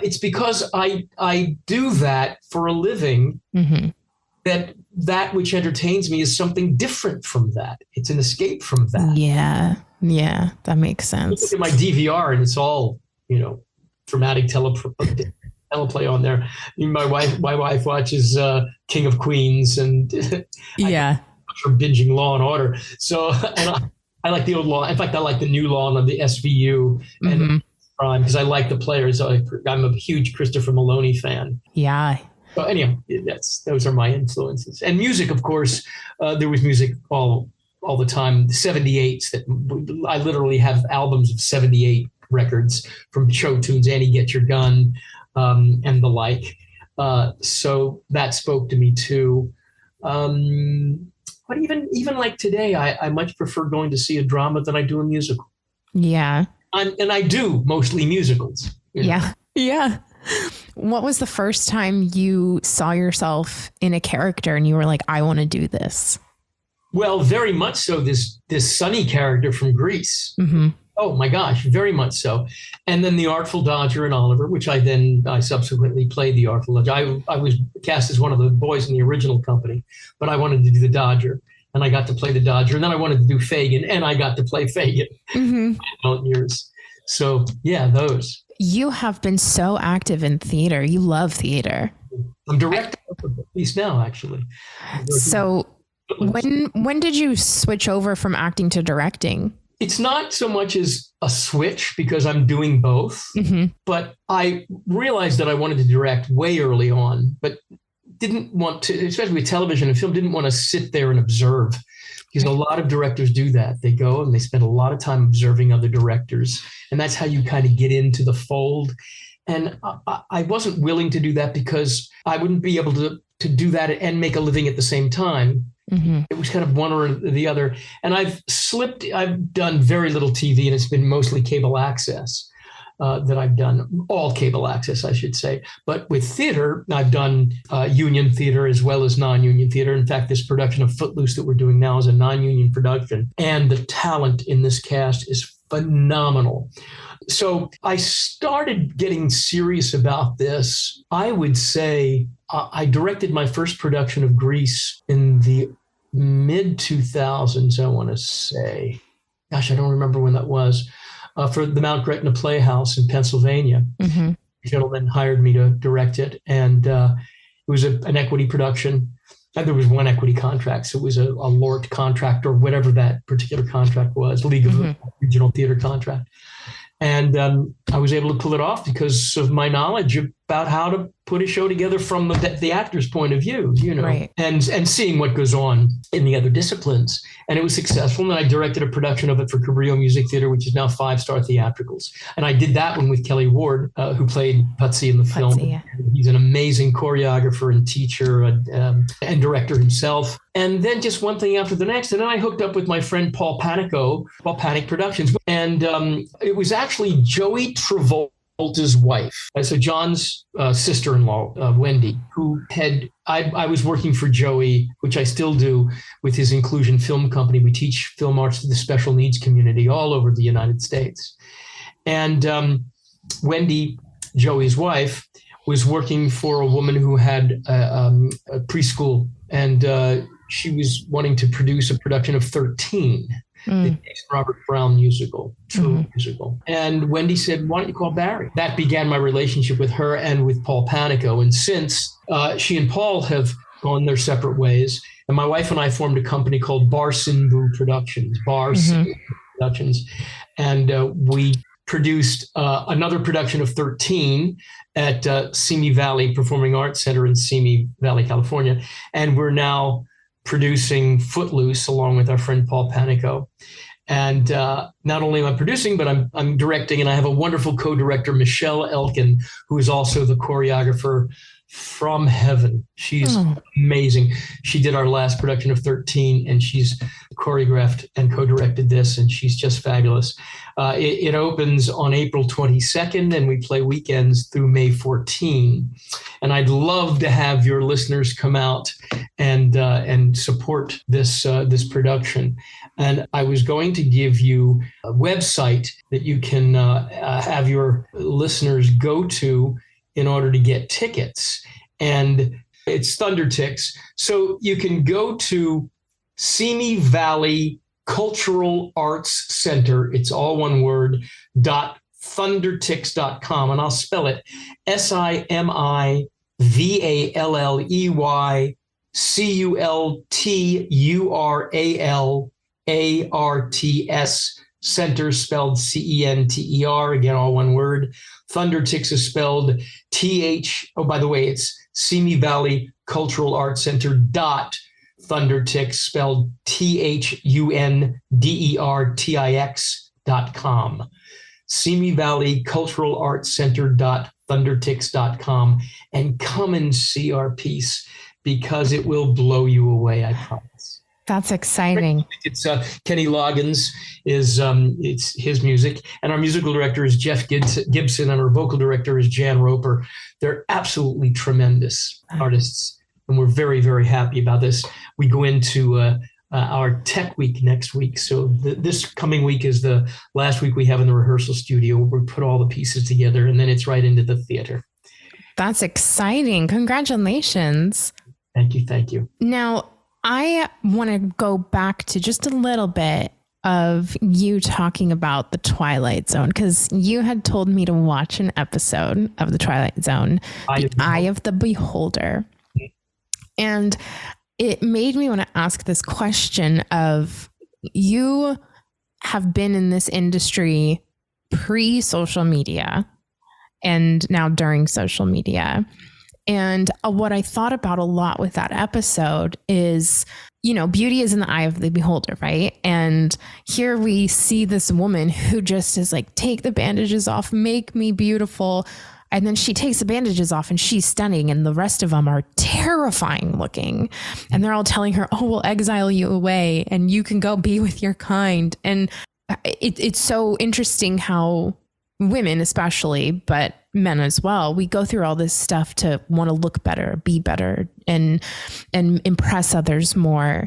Speaker 2: It's because I do that for a living.
Speaker 1: Mm-hmm.
Speaker 2: That which entertains me is something different from that. It's an escape from that.
Speaker 1: Yeah, that makes sense.
Speaker 2: Look at my DVR and it's all, dramatic teleplay on there. My wife watches King of Queens and
Speaker 1: yeah,
Speaker 2: for binging Law and Order. So and I like the old Law. In fact, I like the new Law on the SVU and Prime because I like the players. I'm a huge Christopher Maloney fan.
Speaker 1: Yeah.
Speaker 2: So anyhow, those are my influences. And music, of course, there was music all the time. The 78s that I literally have albums of 78 records from show tunes, Annie Get Your Gun, and the like. So that spoke to me too. But even like today, I much prefer going to see a drama than I do a musical.
Speaker 1: Yeah.
Speaker 2: And I do mostly musicals.
Speaker 1: Yeah. Yeah. What was the first time you saw yourself in a character and you were like, I want to do this?
Speaker 2: Well, very much so. This Sonny character from Grease.
Speaker 1: Mm-hmm.
Speaker 2: Oh my gosh, very much so. And then the Artful Dodger in Oliver, which I subsequently played the Artful Dodger. I was cast as one of the boys in the original company, but I wanted to do the Dodger, and I got to play the Dodger. And then I wanted to do Fagin, and I got to play Fagin. Mm-hmm. Years. So yeah, those.
Speaker 1: You have been so active in theater. You love theater.
Speaker 2: I'm directing at least now, actually.
Speaker 1: So when did you switch over from acting to directing?
Speaker 2: It's not so much as a switch because I'm doing both, but I realized that I wanted to direct way early on, but didn't want to, especially with television and film, didn't want to sit there and observe because a lot of directors do that. They go and they spend a lot of time observing other directors, and that's how you kind of get into the fold. And I wasn't willing to do that because I wouldn't be able to do that and make a living at the same time. Mm-hmm. It was kind of one or the other. And I've done very little TV, and it's been mostly cable access that I've done, all cable access, I should say. But with theater, I've done union theater as well as non-union theater. In fact, this production of Footloose that we're doing now is a non-union production. And the talent in this cast is phenomenal. So I started getting serious about this. I would say I directed my first production of Grease in the mid 2000s, I want to say. Gosh, I don't remember when that was. For the Mount Gretna Playhouse in Pennsylvania. Mm-hmm. The gentleman hired me to direct it. And it was an equity production. And there was one equity contract. So it was a LORT contract or whatever that particular contract was, League of Regional Theater contract. And I was able to pull it off because of my knowledge about how to put a show together from the actor's point of view, right. and seeing what goes on in the other disciplines. And it was successful. And I directed a production of it for Cabrillo Music Theater, which is now 5-star theatricals. And I did that one with Kelly Ward, who played Putsy in the film. Yeah. He's an amazing choreographer and teacher and director himself. And then just one thing after the next. And then I hooked up with my friend Paul Panico, Paul Panic Productions. And it was actually Joey Travolta's wife. So John's sister-in-law, Wendy, who I was working for Joey, which I still do, with his Inclusion Film Company. We teach film arts to the special needs community all over the United States. And Wendy, Joey's wife, was working for a woman who had a preschool, and she was wanting to produce a production of 13. The Robert Brown musical, true musical. And Wendy said, why don't you call Barry? That began my relationship with her and with Paul Panico. And since she and Paul have gone their separate ways, and my wife and I formed a company called Bar Sinboo Productions, Productions. And we produced another production of 13 at Simi Valley Performing Arts Center in Simi Valley, California. And we're now producing Footloose along with our friend Paul Panico. And not only am I producing, but I'm directing, and I have a wonderful co-director, Michelle Elkin, who is also the choreographer from heaven. She's amazing. She did our last production of 13, and she's choreographed and co-directed this, and she's just fabulous. It opens on April 22nd, and we play weekends through May 14. And I'd love to have your listeners come out and support this production. And I was going to give you a website that you can have your listeners go to in order to get tickets. And it's ThunderTix. So you can go to Simi Valley Cultural Arts Center. It's all one word, .thundertix.com. And I'll spell it SIMIVALLEYCULTURALARTS Center, spelled CENTER, again, all one word. ThunderTix is spelled TH. Oh, by the way, it's Simi Valley Cultural Arts Center .ThunderTix, spelled THUNDERTIX.com. Simi Valley Cultural Arts Center .thundertix.com, and come and see our piece because it will blow you away, I promise.
Speaker 1: That's exciting.
Speaker 2: It's Kenny Loggins is it's his music, and our musical director is Jeff Gibson, and our vocal director is Jan Roper. They're absolutely tremendous artists, and we're very, very happy about this. We go into our tech week next week, so this coming week is the last week we have in the rehearsal studio. We put all the pieces together, and then it's right into the theater.
Speaker 1: That's exciting. Congratulations.
Speaker 2: Thank you. Thank you.
Speaker 1: Now, I want to go back to just a little bit of you talking about the Twilight Zone, because you had told me to watch an episode of the Twilight Zone, The Eye of the Beholder. And it made me want to ask this question of, you have been in this industry pre-social media and now during social media. And what I thought about a lot with that episode is, you know, beauty is in the eye of the beholder, right? And here we see this woman who just is like, take the bandages off, make me beautiful. And then she takes the bandages off and she's stunning. And the rest of them are terrifying looking. And they're all telling her, oh, we'll exile you away and you can go be with your kind. And it's so interesting how women especially, but men as well, we go through all this stuff to want to look better, be better, and impress others more,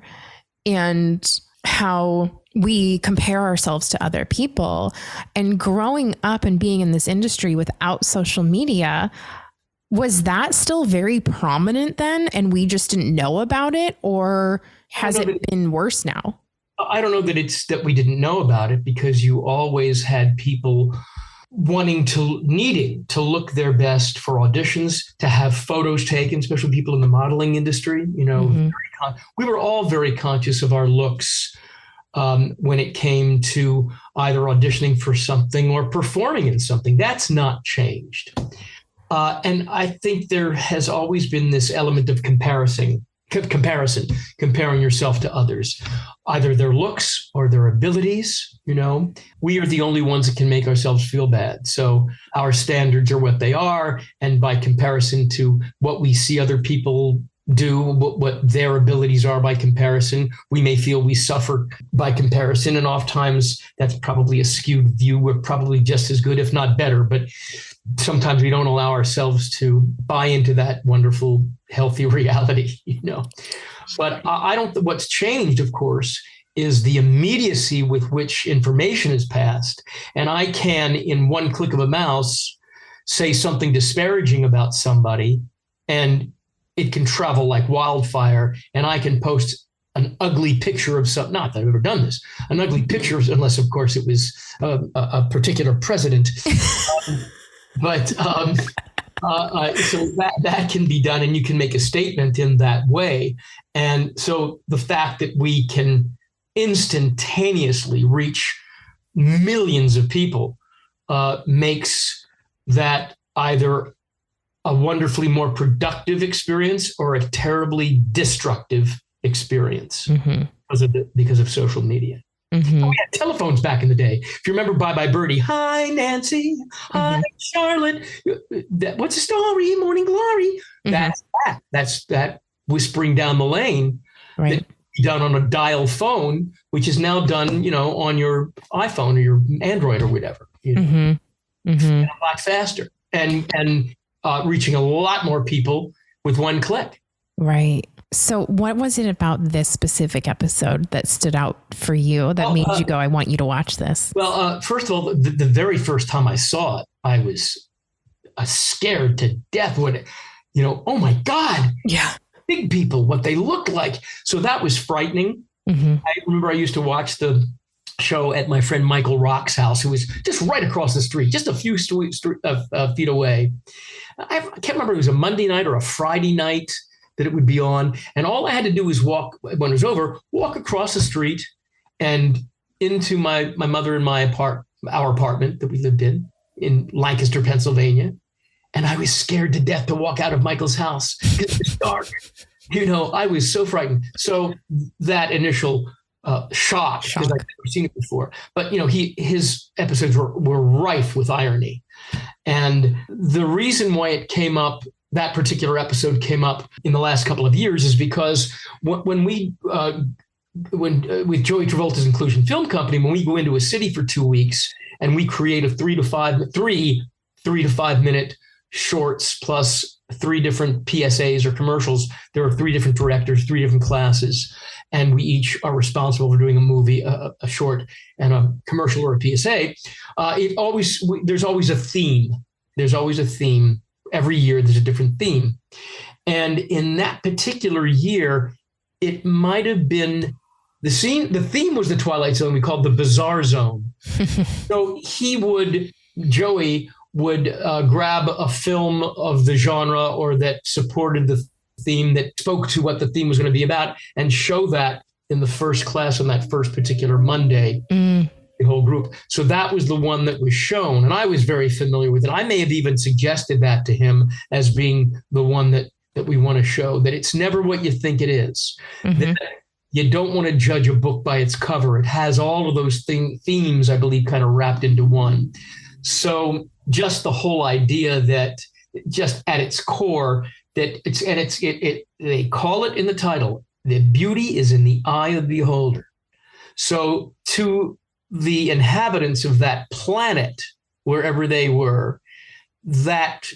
Speaker 1: and how we compare ourselves to other people. And growing up and being in this industry without social media, was that still very prominent then and we just didn't know about it, or has it been worse now?
Speaker 2: I don't know that it's that we didn't know about it, because you always had people needing to look their best for auditions, to have photos taken, especially people in the modeling industry. You know, we were all very conscious of our looks when it came to either auditioning for something or performing in something. That's not changed. And I think there has always been this element of comparing yourself to others, either their looks or their abilities. You know, we are the only ones that can make ourselves feel bad. So our standards are what they are. And by comparison to what we see other people do, what their abilities are by comparison, we may feel we suffer by comparison. And oftentimes that's probably a skewed view. We're probably just as good, if not better, but sometimes we don't allow ourselves to buy into that wonderful, healthy reality, you know. But what's changed, of course, is the immediacy with which information is passed. And I can, in one click of a mouse, say something disparaging about somebody, and it can travel like wildfire. And I can post an ugly picture of something, not that I've ever done this, an ugly picture, unless, of course, it was a particular president. So that can be done, and you can make a statement in that way. And so the fact that we can instantaneously reach millions of people makes that either a wonderfully more productive experience or a terribly destructive experience because of social media.
Speaker 1: Mm-hmm.
Speaker 2: We had telephones back in the day. If you remember Bye Bye Birdie, hi, Nancy. Hi, Charlotte. What's the story? Morning Glory. That's that. That's that whispering down the lane.
Speaker 1: Right.
Speaker 2: That done on a dial phone, which is now done, on your iPhone or your Android or whatever. And a lot faster and reaching a lot more people with one click.
Speaker 1: Right. So what was it about this specific episode that stood out for you that made you go, I want you to watch this?
Speaker 2: Well, first of all, the very first time I saw it, I was scared to death when it, oh my God.
Speaker 1: Yeah.
Speaker 2: Big people, what they looked like. So that was frightening. I remember I used to watch the show at my friend Michael Rock's house, who was just right across the street, just a few feet away. I can't remember if it was a Monday night or a Friday night that it would be on. And all I had to do was walk, when it was over, walk across the street and into my mother and our apartment that we lived in Lancaster, Pennsylvania. And I was scared to death to walk out of Michael's house because it was dark. I was so frightened. So that initial shock, because I'd never seen it before. But, his episodes were rife with irony. And the reason why it came up, that particular episode came up in the last couple of years, is because when with Joey Travolta's Inclusion Film Company, when we go into a city for 2 weeks and we create a 3 to 5 minute shorts plus 3 different PSAs or commercials. There are 3 different directors, 3 different classes, and we each are responsible for doing a movie, a short, and a commercial or a PSA. There's always a theme. There's always a theme. Every year there's a different theme. And in that particular year, it might have been the theme was the Twilight Zone. We called the Bizarre Zone. So Joey would grab a film of the genre or that supported the theme, that spoke to what the theme was going to be about, and show that in the first class on that first particular Monday, the whole group. So that was the one that was shown, and I was very familiar with it. I may have even suggested that to him as being the one that we want to show, that it's never what you think it is. That you don't want to judge a book by its cover. It has all of those themes, I believe, kind of wrapped into one. So just the whole idea that, just at its core, that they call it in the title, the beauty is in the eye of the beholder. So to the inhabitants of that planet, wherever they were, that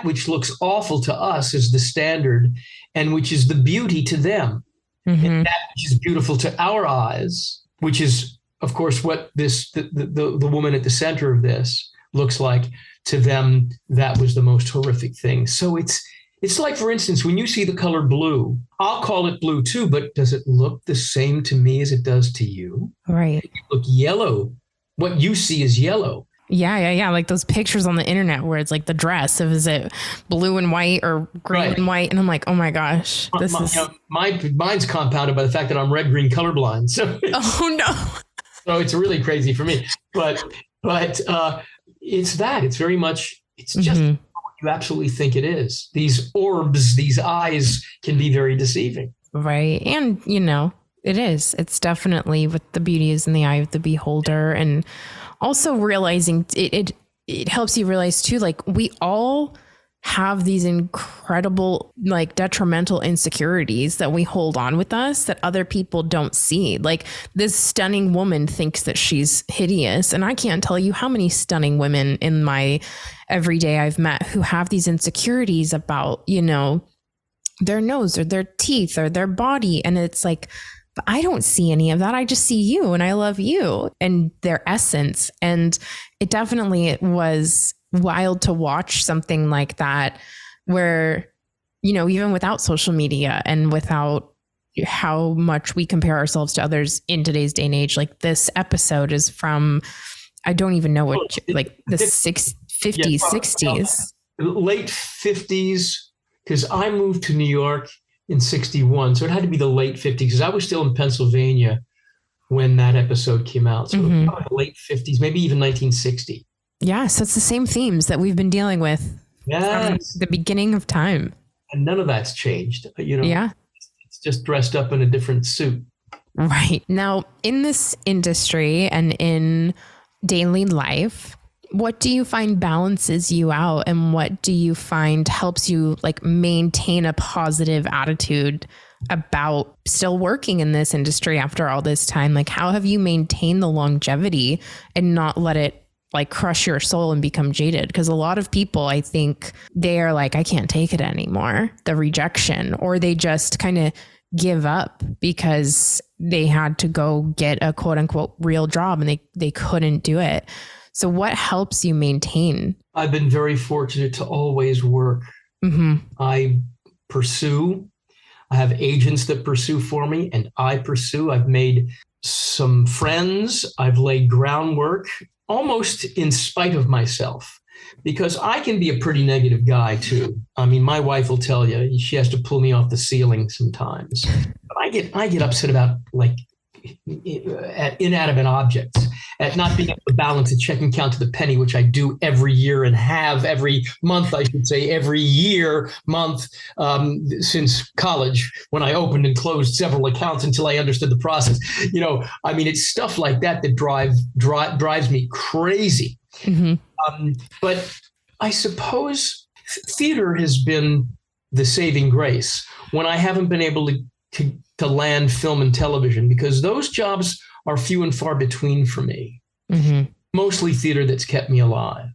Speaker 2: which looks awful to us is the standard, and which is the beauty to them. And that which is beautiful to our eyes, which is, of course, what the woman at the center of this looks like, to them, that was the most horrific thing. So it's like, for instance, when you see the color blue, I'll call it blue too, but does it look the same to me as it does to you?
Speaker 1: Right.
Speaker 2: It look yellow. What you see is yellow.
Speaker 1: Yeah. Like those pictures on the internet where it's like the dress of, is it blue and white or green and white? And I'm like, oh my gosh, mine's compounded by the fact that I'm red-green colorblind. So oh no.
Speaker 2: So it's really crazy for me, but it's that. It's very much. It's just what you absolutely think it is. These orbs, these eyes, can be very deceiving.
Speaker 1: Right, and it is. It's definitely what the beauty is in the eye of the beholder, and also realizing it helps you realize too, like, we all have these incredible, like, detrimental insecurities that we hold on with us that other people don't see. Like, this stunning woman thinks that she's hideous. And I can't tell you how many stunning women in my everyday I've met who have these insecurities about, their nose or their teeth or their body. And it's like, but I don't see any of that. I just see you and I love you and their essence. And it definitely was wild to watch something like that where, even without social media and without how much we compare ourselves to others in today's day and age, like this episode is from, I don't even know what, like the 50s, 60s.
Speaker 2: Late 50s, because I moved to New York in 61. So it had to be the late 50s, because I was still in Pennsylvania when that episode came out. So probably the late 50s, maybe even 1960. Yeah,
Speaker 1: so it's the same themes that we've been dealing with from the beginning of time.
Speaker 2: And none of that's changed.
Speaker 1: Yeah.
Speaker 2: It's just dressed up in a different suit.
Speaker 1: Right. Now, in this industry and in daily life, what do you find balances you out, and what do you find helps you like maintain a positive attitude about still working in this industry after all this time? Like, how have you maintained the longevity and not let it like crush your soul and become jaded? Because a lot of people, I think they are like, I can't take it anymore, the rejection, or they just kind of give up because they had to go get a quote unquote real job and they couldn't do it. So what helps you maintain?
Speaker 2: I've been very fortunate to always work.
Speaker 1: Mm-hmm.
Speaker 2: I have agents that pursue for me, and I pursue. I've made some friends. I've laid groundwork almost in spite of myself, because I can be a pretty negative guy too. I mean, my wife will tell you, she has to pull me off the ceiling sometimes. But I get upset about like at inanimate objects, at not being able to balance a checking count to the penny, which I do every year and have every month, I should say, every month since college, when I opened and closed several accounts until I understood the process. You know, I mean, it's stuff like that that drives me crazy. Mm-hmm. But I suppose theater has been the saving grace when I haven't been able to land film and television, because those jobs are few and far between for me. Mm-hmm. Mostly theater that's kept me alive,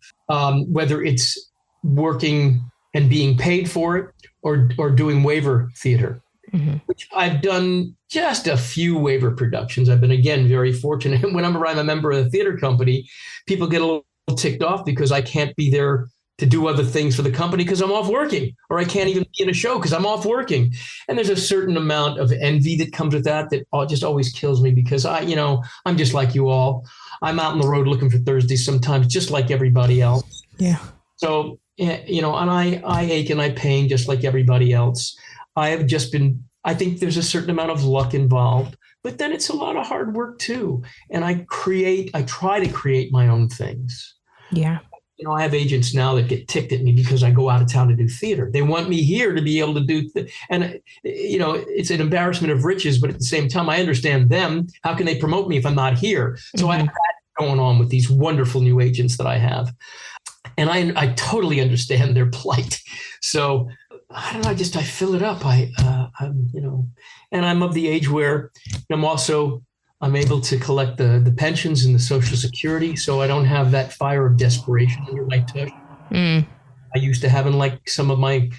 Speaker 2: whether it's working and being paid for it or doing waiver theater, mm-hmm. which I've done just a few waiver productions. I've been, again, very fortunate. Whenever I'm a member of a theater company, people get a little ticked off because I can't be there to do other things for the company because I'm off working, or I can't even be in a show because I'm off working. And there's a certain amount of envy that comes with that just always kills me, because I'm just like you all. I'm out on the road looking for Thursdays sometimes, just like everybody else.
Speaker 1: Yeah.
Speaker 2: So, and I ache and I pain just like everybody else. I think there's a certain amount of luck involved, but then it's a lot of hard work too. And I try to create my own things.
Speaker 1: Yeah.
Speaker 2: I have agents now that get ticked at me because I go out of town to do theater. They want me here to be able to do, and it's an embarrassment of riches, but at the same time, I understand them. How can they promote me if I'm not here? So mm-hmm. I have that going on with these wonderful new agents that I have. And I totally understand their plight. So I don't know, I fill it up. And I'm of the age where I'm able to collect the pensions and the Social Security, so I don't have that fire of desperation under my tush. I used to have, and like some of my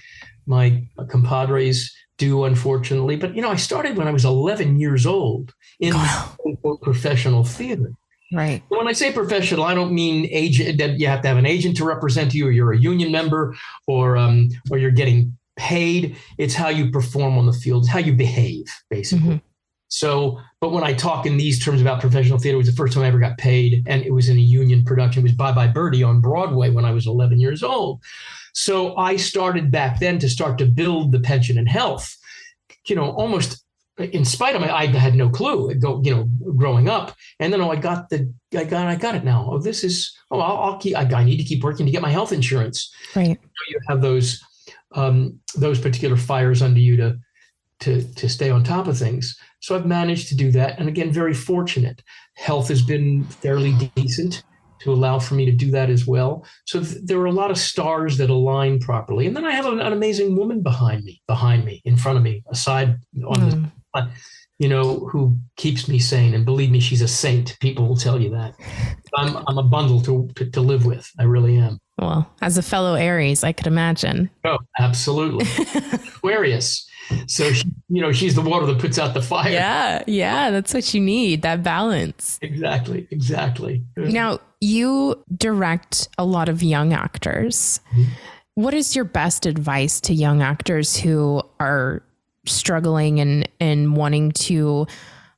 Speaker 2: compadres do, unfortunately. But I started when I was 11 years old in professional theater.
Speaker 1: Right.
Speaker 2: When I say professional, I don't mean agent. That you have to have an agent to represent you, or you're a union member, or you're getting paid. It's how you perform on the field, it's how you behave, basically. Mm-hmm. So, but when I talk in these terms about professional theater, it was the first time I ever got paid, and it was in a union production. It was Bye Bye Birdie on Broadway when I was 11 years old. So I started back then to start to build the pension and health, almost in spite of I had no clue, growing up. And then I got it now. I need to keep working to get my health insurance.
Speaker 1: Right.
Speaker 2: You have those particular fires under you to stay on top of things. So I've managed to do that. And again, very fortunate. Health has been fairly decent to allow for me to do that as well. So there are a lot of stars that align properly. And then I have an amazing woman behind me, in front of me, aside on who keeps me sane. And believe me, she's a saint. People will tell you that. I'm a bundle to live with. I really am.
Speaker 1: Well, as a fellow Aries, I could imagine.
Speaker 2: Oh, absolutely. Aquarius. So, she's the water that puts out the fire.
Speaker 1: Yeah. That's what you need, that balance.
Speaker 2: Exactly.
Speaker 1: Now, you direct a lot of young actors. Mm-hmm. What is your best advice to young actors who are struggling and wanting to,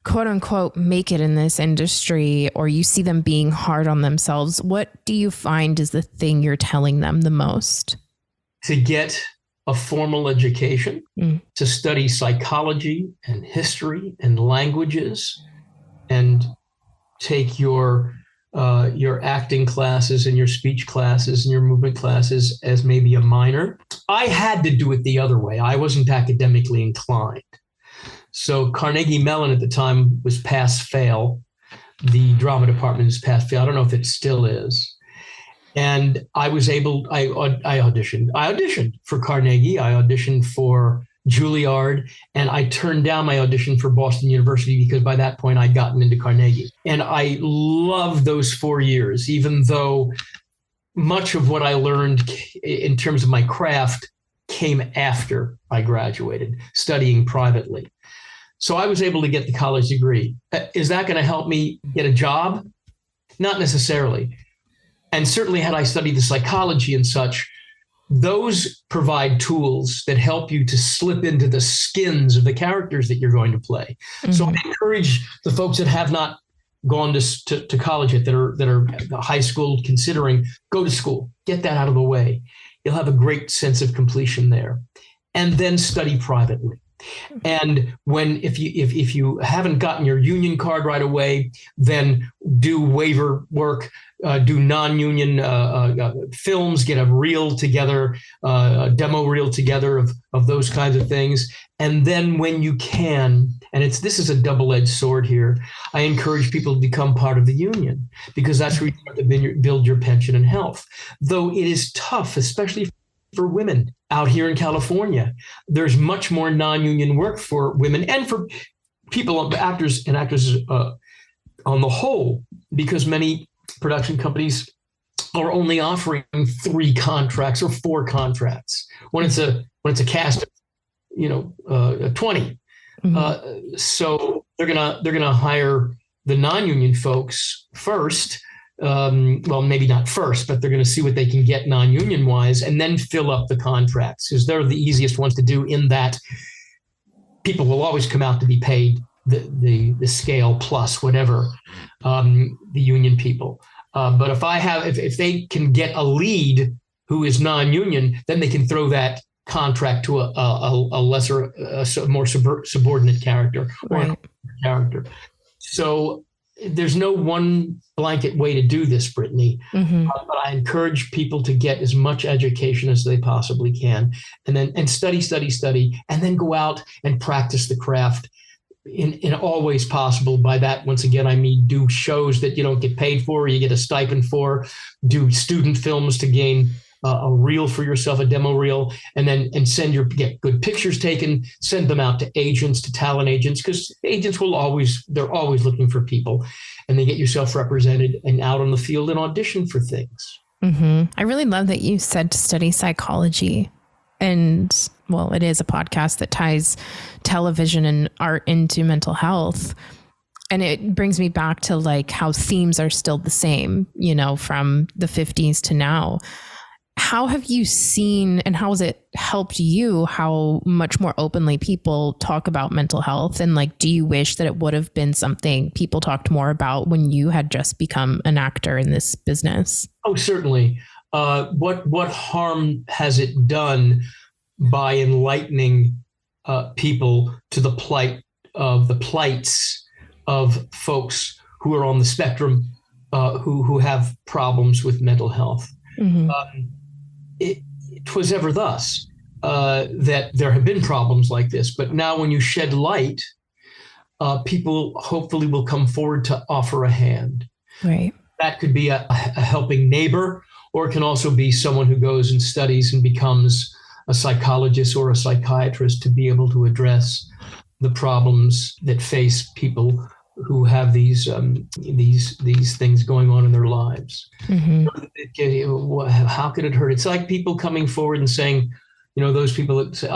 Speaker 1: quote unquote, make it in this industry, or you see them being hard on themselves? What do you find is the thing you're telling them the most? To get a formal education, to study psychology and history and languages, and take your acting classes and your speech classes and your movement classes as maybe a minor. I had to do it the other way. I wasn't academically inclined.
Speaker 2: So Carnegie Mellon at the time was pass fail. The drama department is pass fail. I don't know if it still is. And I auditioned for Carnegie. I auditioned for Juilliard, and I turned down my audition for Boston University because by that point I'd gotten into Carnegie. And I loved those 4 years, even though much of what I learned in terms of my craft came after I graduated, studying privately. So I was able to get the college degree. Is that going to help me get a job? Not necessarily. And certainly had I studied the psychology and such, those provide tools that help you to slip into the skins of the characters that you're going to play. Mm-hmm. So I encourage the folks that have not gone to college yet, that are high school considering, go to school, get that out of the way. You'll have a great sense of completion there, and then study privately. And if you haven't gotten your union card right away, then do waiver work, do non-union films, get a reel together, a demo reel together of those kinds of things. And then when you can, and this is a double-edged sword here, I encourage people to become part of the union, because that's where you start to build your pension and health. Though it is tough, especially for women out here in California. There's much more non-union work for women and for people, actors and actresses on the whole, because many production companies are only offering 3 contracts or 4 contracts when it's a cast of 20. Mm-hmm. So they're gonna hire the non-union folks first. Well, maybe not first, but they're going to see what they can get non-union wise, and then fill up the contracts, because they're the easiest ones to do, in that people will always come out to be paid the scale plus whatever, the union people. But if they can get a lead who is non-union, then they can throw that contract to a lesser, more subordinate character, or character. So there's no one blanket way to do this, Brittany. Mm-hmm. But I encourage people to get as much education as they possibly can, and study, and then go out and practice the craft in all ways possible. By that, once again, I mean do shows that you don't get paid for, or you get a stipend for, do student films to gain a reel for yourself, a demo reel, and get good pictures taken, send them out to agents, to talent agents, because agents they're always looking for people, and they get yourself represented and out on the field and audition for things.
Speaker 1: Mm-hmm. I really love that you said to study psychology. And well, it is a podcast that ties television and art into mental health. And it brings me back to like how themes are still the same, from the 50s to now. How have you seen, and how has it helped you, how much more openly people talk about mental health? And like, do you wish that it would have been something people talked more about when you had just become an actor in this business? Oh,
Speaker 2: certainly. What harm has it done by enlightening people to the plights of folks who are on the spectrum, who have problems with mental health? Mm-hmm. It was ever thus that there have been problems like this, but now when you shed light, people hopefully will come forward to offer a hand.
Speaker 1: Right.
Speaker 2: That could be a helping neighbor, or it can also be someone who goes and studies and becomes a psychologist or a psychiatrist to be able to address the problems that face people who have these things going on in their lives. Mm-hmm. How could it hurt? It's like people coming forward and saying, those people that say,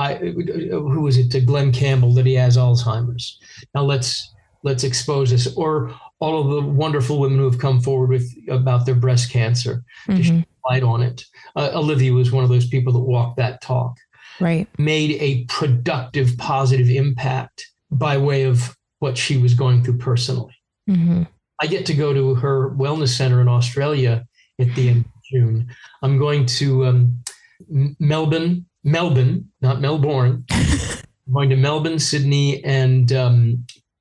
Speaker 2: who was it, to Glenn Campbell, that he has Alzheimer's. Now let's expose this. Or all of the wonderful women who have come forward about their breast cancer, mm-hmm. to shed light on it. Olivia was one of those people that walked that talk.
Speaker 1: Right.
Speaker 2: Made a productive, positive impact by way of what she was going through personally. Mm-hmm. I get to go to her wellness center in Australia at the end of June. I'm going to Melbourne, not Melbourne. I'm going to Melbourne, Sydney, and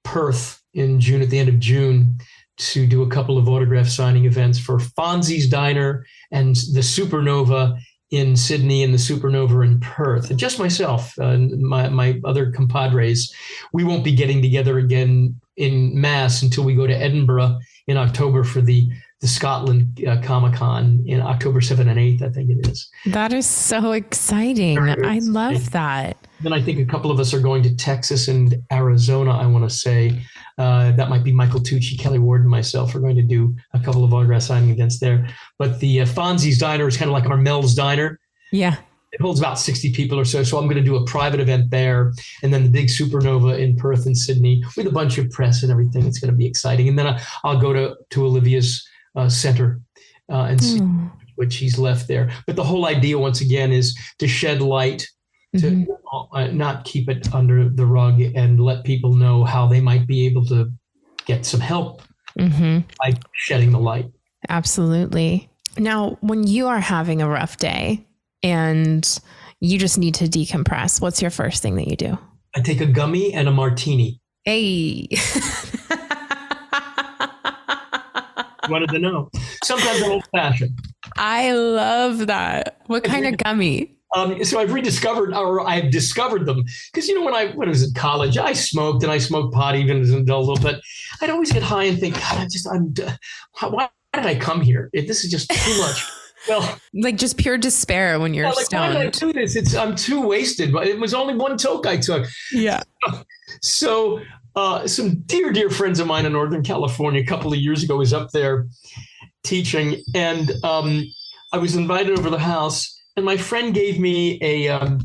Speaker 2: Perth in June, at the end of June, to do a couple of autograph signing events for Fonzie's Diner and the Supernova in Sydney and the Supernova in Perth. And just myself, my other compadres, we won't be getting together again in mass until we go to Edinburgh in October for the Scotland Comic-Con in October 7th and 8th, I think it is.
Speaker 1: That is so exciting. I love that.
Speaker 2: Then I think a couple of us are going to Texas and Arizona, I want to say. That might be Michael Tucci, Kelly Ward, and myself are going to do a couple of autograph signing events there. But the Fonzie's Diner is kind of like our Mel's Diner.
Speaker 1: Yeah.
Speaker 2: It holds about 60 people or so. So I'm going to do a private event there. And then the big Supernova in Perth and Sydney with a bunch of press and everything. It's going to be exciting. And then I'll go to Olivia's center and see what she's left there. But the whole idea, once again, is to shed light, to not keep it under the rug, and let people know how they might be able to get some help by shedding the light.
Speaker 1: Absolutely. Now, when you are having a rough day and you just need to decompress, what's your first thing that you do?
Speaker 2: I take a gummy and a martini.
Speaker 1: Hey.
Speaker 2: Wanted to know. Sometimes I'm old-fashioned.
Speaker 1: I love that. What kind of gummy?
Speaker 2: So I've discovered them because, when I was in college, I smoked pot even as an adult, but I'd always get high and think, God, why did I come here? This is just too much. Well,
Speaker 1: like just pure despair when you're stoned.
Speaker 2: Why did I do this? I'm too wasted. But it was only one toke I took.
Speaker 1: Yeah.
Speaker 2: So some dear friends of mine in Northern California a couple of years ago was up there teaching, and I was invited over to the house. And my friend gave me a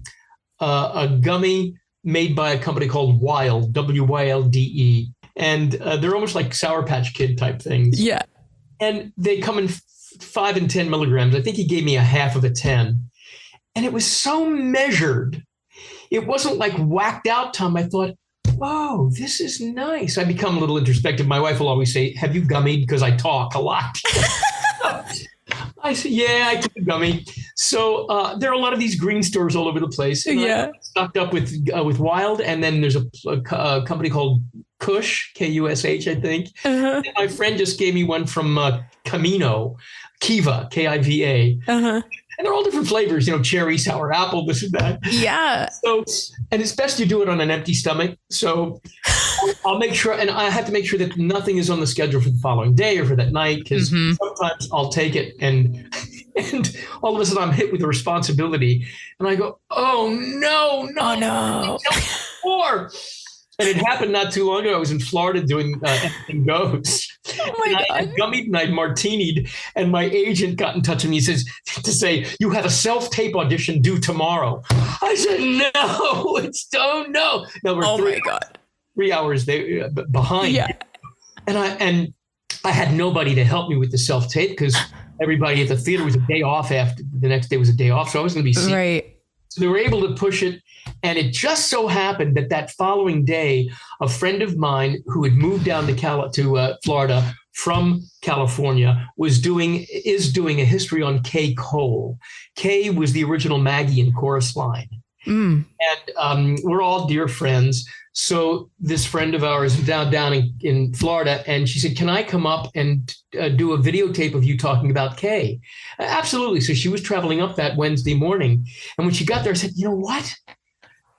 Speaker 2: gummy made by a company called Wild, WYLDE. And they're almost like Sour Patch Kid type things. Yeah. And they come in 5 and 10 milligrams. I think he gave me a half of a 10. And it was so measured. It wasn't like whacked out, Tom. I thought, whoa, this is nice. I become a little introspective. My wife will always say, have you gummied? Because I talk a lot. I said, yeah, I took a gummy. So there are a lot of these green stores all over the place. And I'm stocked up with Wild. And then there's a company called Kush, Kush, I think. And my friend just gave me one from Kiva, Kiva. And they're all different flavors, cherry, sour apple, this and that. Yeah. So, and it's best you do it on an empty stomach. So I'll make sure, and I have to make sure that nothing is on the schedule for the following day or for that night, because sometimes I'll take it and all of a sudden I'm hit with a responsibility, and I go, oh no. More. And it happened not too long ago. I was in Florida doing Anything Goes. Oh my God. I gummied and I martinied, and my agent got in touch with me. He says, to say, you have a self-tape audition due tomorrow. I said, no. No, we're 3 hours behind. Yeah. And I had nobody to help me with the self-tape because everybody at the theater was a day off after the next day was a day off. So I was going to be seen. Right. So they were able to push it. And it just so happened that following day, a friend of mine who had moved down to Florida from California is doing a history on Kay Cole. Kay was the original Maggie in Chorus Line. And we're all dear friends. So this friend of ours is down in Florida, and she said, can I come up and do a videotape of you talking about Kay? Absolutely. So she was traveling up that Wednesday morning. And when she got there, I said, you know what?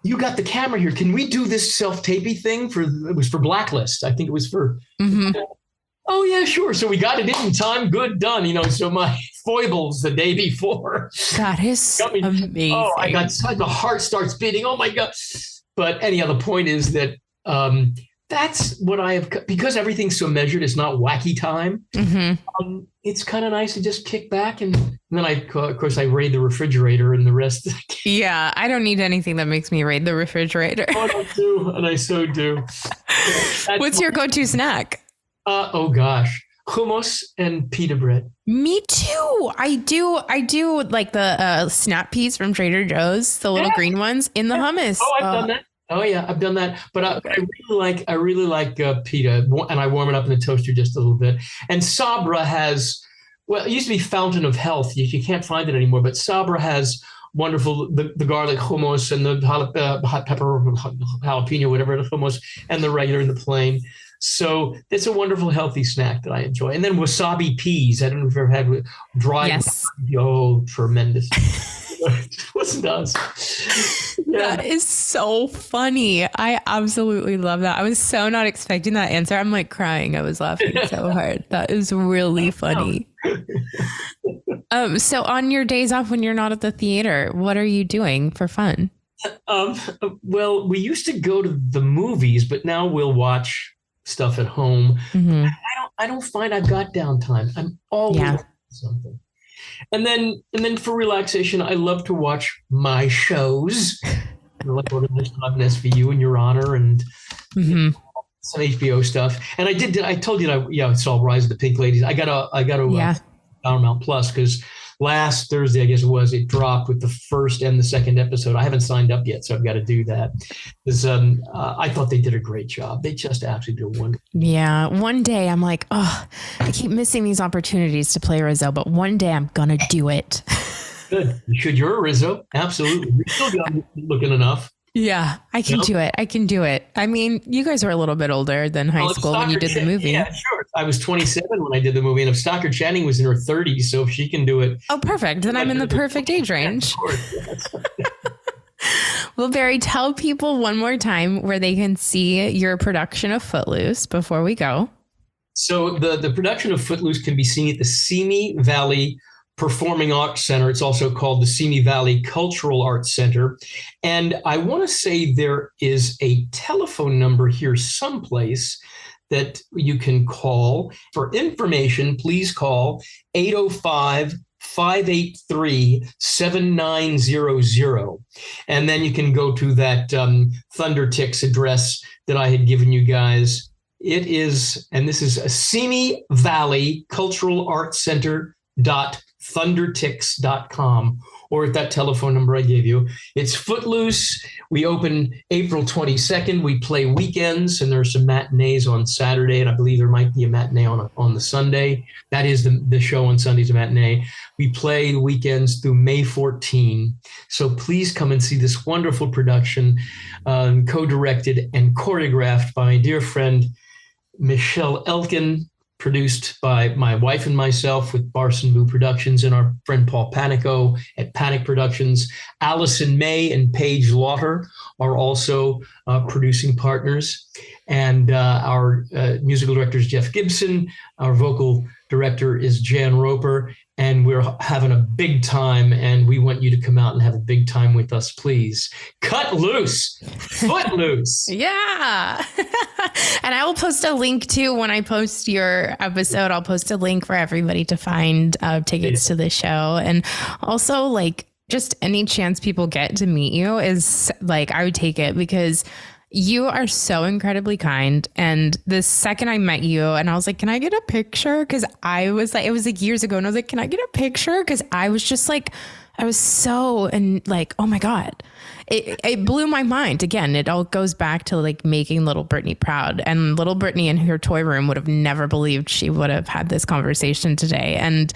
Speaker 2: You got the camera here. Can we do this self-tapey thing it was for Blacklist. I think it was for, oh yeah, sure. So we got it in time. Good, done. So my foibles the day before.
Speaker 1: That is amazing.
Speaker 2: Oh, the heart starts beating. Oh my God. But anyhow, the point is that that's what I have, because everything's so measured, it's not wacky time. It's kind of nice to just kick back. And then of course, I raid the refrigerator and the rest.
Speaker 1: Yeah, I don't need anything that makes me raid the refrigerator.
Speaker 2: Oh, I do, and I so do.
Speaker 1: What's your go-to snack?
Speaker 2: Oh gosh, hummus and pita bread.
Speaker 1: Me too. I do like the snap peas from Trader Joe's, the little green ones in the hummus.
Speaker 2: Oh, I've done that. Oh yeah, I've done that. But I really like pita, and I warm it up in the toaster just a little bit. And Sabra has, well, it used to be Fountain of Health. You can't find it anymore, but Sabra has wonderful the garlic hummus and the hot pepper jalapeno, whatever the hummus, and the regular and the plain. So it's a wonderful, healthy snack that I enjoy. And then wasabi peas. I don't know if you've ever had dried.
Speaker 1: Yes.
Speaker 2: Wasabi. Oh, tremendous. It wasn't us. Yeah.
Speaker 1: That is so funny. I absolutely love that. I was so not expecting that answer. I'm like crying. I was laughing so hard. That is really funny. So on your days off when you're not at the theater, what are you doing for fun?
Speaker 2: Well, we used to go to the movies, but now we'll watch stuff at home.
Speaker 1: Mm-hmm.
Speaker 2: I don't find I've got downtime. I'm always doing something. And then for relaxation, I love to watch my shows. Like Organized Time and SVU and Your Honor and some HBO stuff. And I told you I saw Rise of the Pink Ladies. I got to Paramount Plus because last Thursday, I guess it dropped with the first and the second episode. I haven't signed up yet, so I've got to do that. Because I thought they did a great job. They just absolutely did wonderful.
Speaker 1: Yeah. One day I'm like, I keep missing these opportunities to play Rizzo, but one day I'm going to do it.
Speaker 2: Good. You're a Rizzo. Absolutely. You're still young looking enough.
Speaker 1: Yeah, I can do it. I can do it. I mean, you guys were a little bit older than high school when you did the movie.
Speaker 2: Yeah, sure. I was 27 when I did the movie, and if Stockard Channing was in her 30s, so if she can do it.
Speaker 1: Oh, perfect. Then I'm in the perfect age range. Well, Barry, tell people one more time where they can see your production of Footloose before we go.
Speaker 2: So the production of Footloose can be seen at the Simi Valley Performing Arts Center. It's also called the Simi Valley Cultural Arts Center. And I want to say there is a telephone number here someplace that you can call. For information, please call 805-583-7900. And then you can go to that Thunderticks address that I had given you guys. It is, and this is a Simi Valley Cultural Arts Center .thunderticks.com, or at that telephone number I gave you. It's Footloose. We open April 22nd. We play weekends, and there are some matinees on Saturday, and I believe there might be a matinee on the Sunday. That is the show on Sunday's a matinee. We play weekends through May 14. So please come and see this wonderful production, co-directed and choreographed by my dear friend Michelle Elkin, produced by my wife and myself with Barson Boo Productions and our friend Paul Panico at Panic Productions. Allison May and Paige Laughter are also producing partners. And our musical director is Jeff Gibson. Our vocal director is Jan Roper. And we're having a big time, and we want you to come out and have a big time with us, please. Cut loose. Foot loose.
Speaker 1: Yeah. And I will post a link too when I post your episode. I'll post a link for everybody to find tickets to the show. And also, like, just any chance people get to meet you is like, I would take it, because you are so incredibly kind. And the second I met you and I was like, can I get a picture? Because I was like, it was like years ago. And I was like, can I get a picture? Because I was just like, I was so, and like, oh my God, it blew my mind. Again, it all goes back to like making little Brittany proud. And little Brittany in her toy room would have never believed she would have had this conversation today. And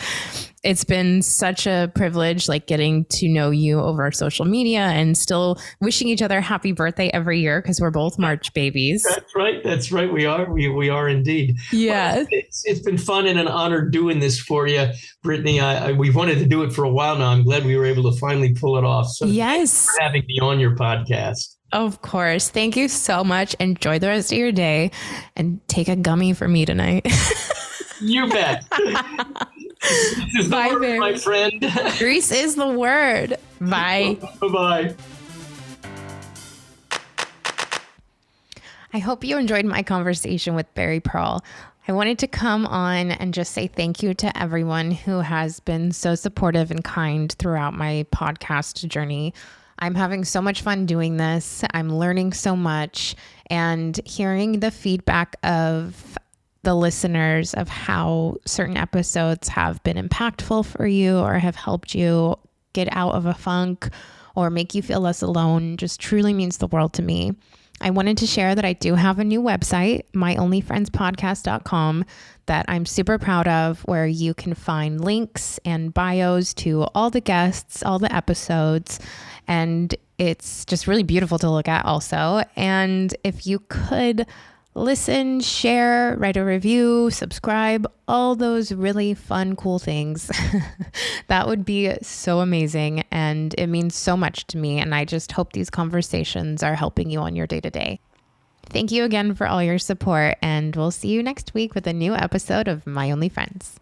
Speaker 1: it's been such a privilege, like getting to know you over social media and still wishing each other happy birthday every year, because we're both March babies.
Speaker 2: That's right. We are indeed.
Speaker 1: Yeah.
Speaker 2: Well, it's been fun and an honor doing this for you, Brittany. We've wanted to do it for a while now. I'm glad we were able to finally pull it off. So
Speaker 1: yes,
Speaker 2: thanks for having me on your podcast. Of
Speaker 1: course. Thank you so much. Enjoy the rest of your day and take a gummy for me tonight.
Speaker 2: You bet. This is the word, my friend.
Speaker 1: Grease is the word. Bye.
Speaker 2: Bye-bye.
Speaker 1: I hope you enjoyed my conversation with Barry Pearl. I wanted to come on and just say thank you to everyone who has been so supportive and kind throughout my podcast journey. I'm having so much fun doing this. I'm learning so much, and hearing the feedback of the listeners of how certain episodes have been impactful for you or have helped you get out of a funk or make you feel less alone just truly means the world to me. I wanted to share that I do have a new website, myonlyfriendspodcast.com, that I'm super proud of, where you can find links and bios to all the guests, all the episodes, and it's just really beautiful to look at also. And if you could listen, share, write a review, subscribe, all those really fun, cool things. That would be so amazing. And it means so much to me. And I just hope these conversations are helping you on your day-to-day. Thank you again for all your support. And we'll see you next week with a new episode of My Only Friends.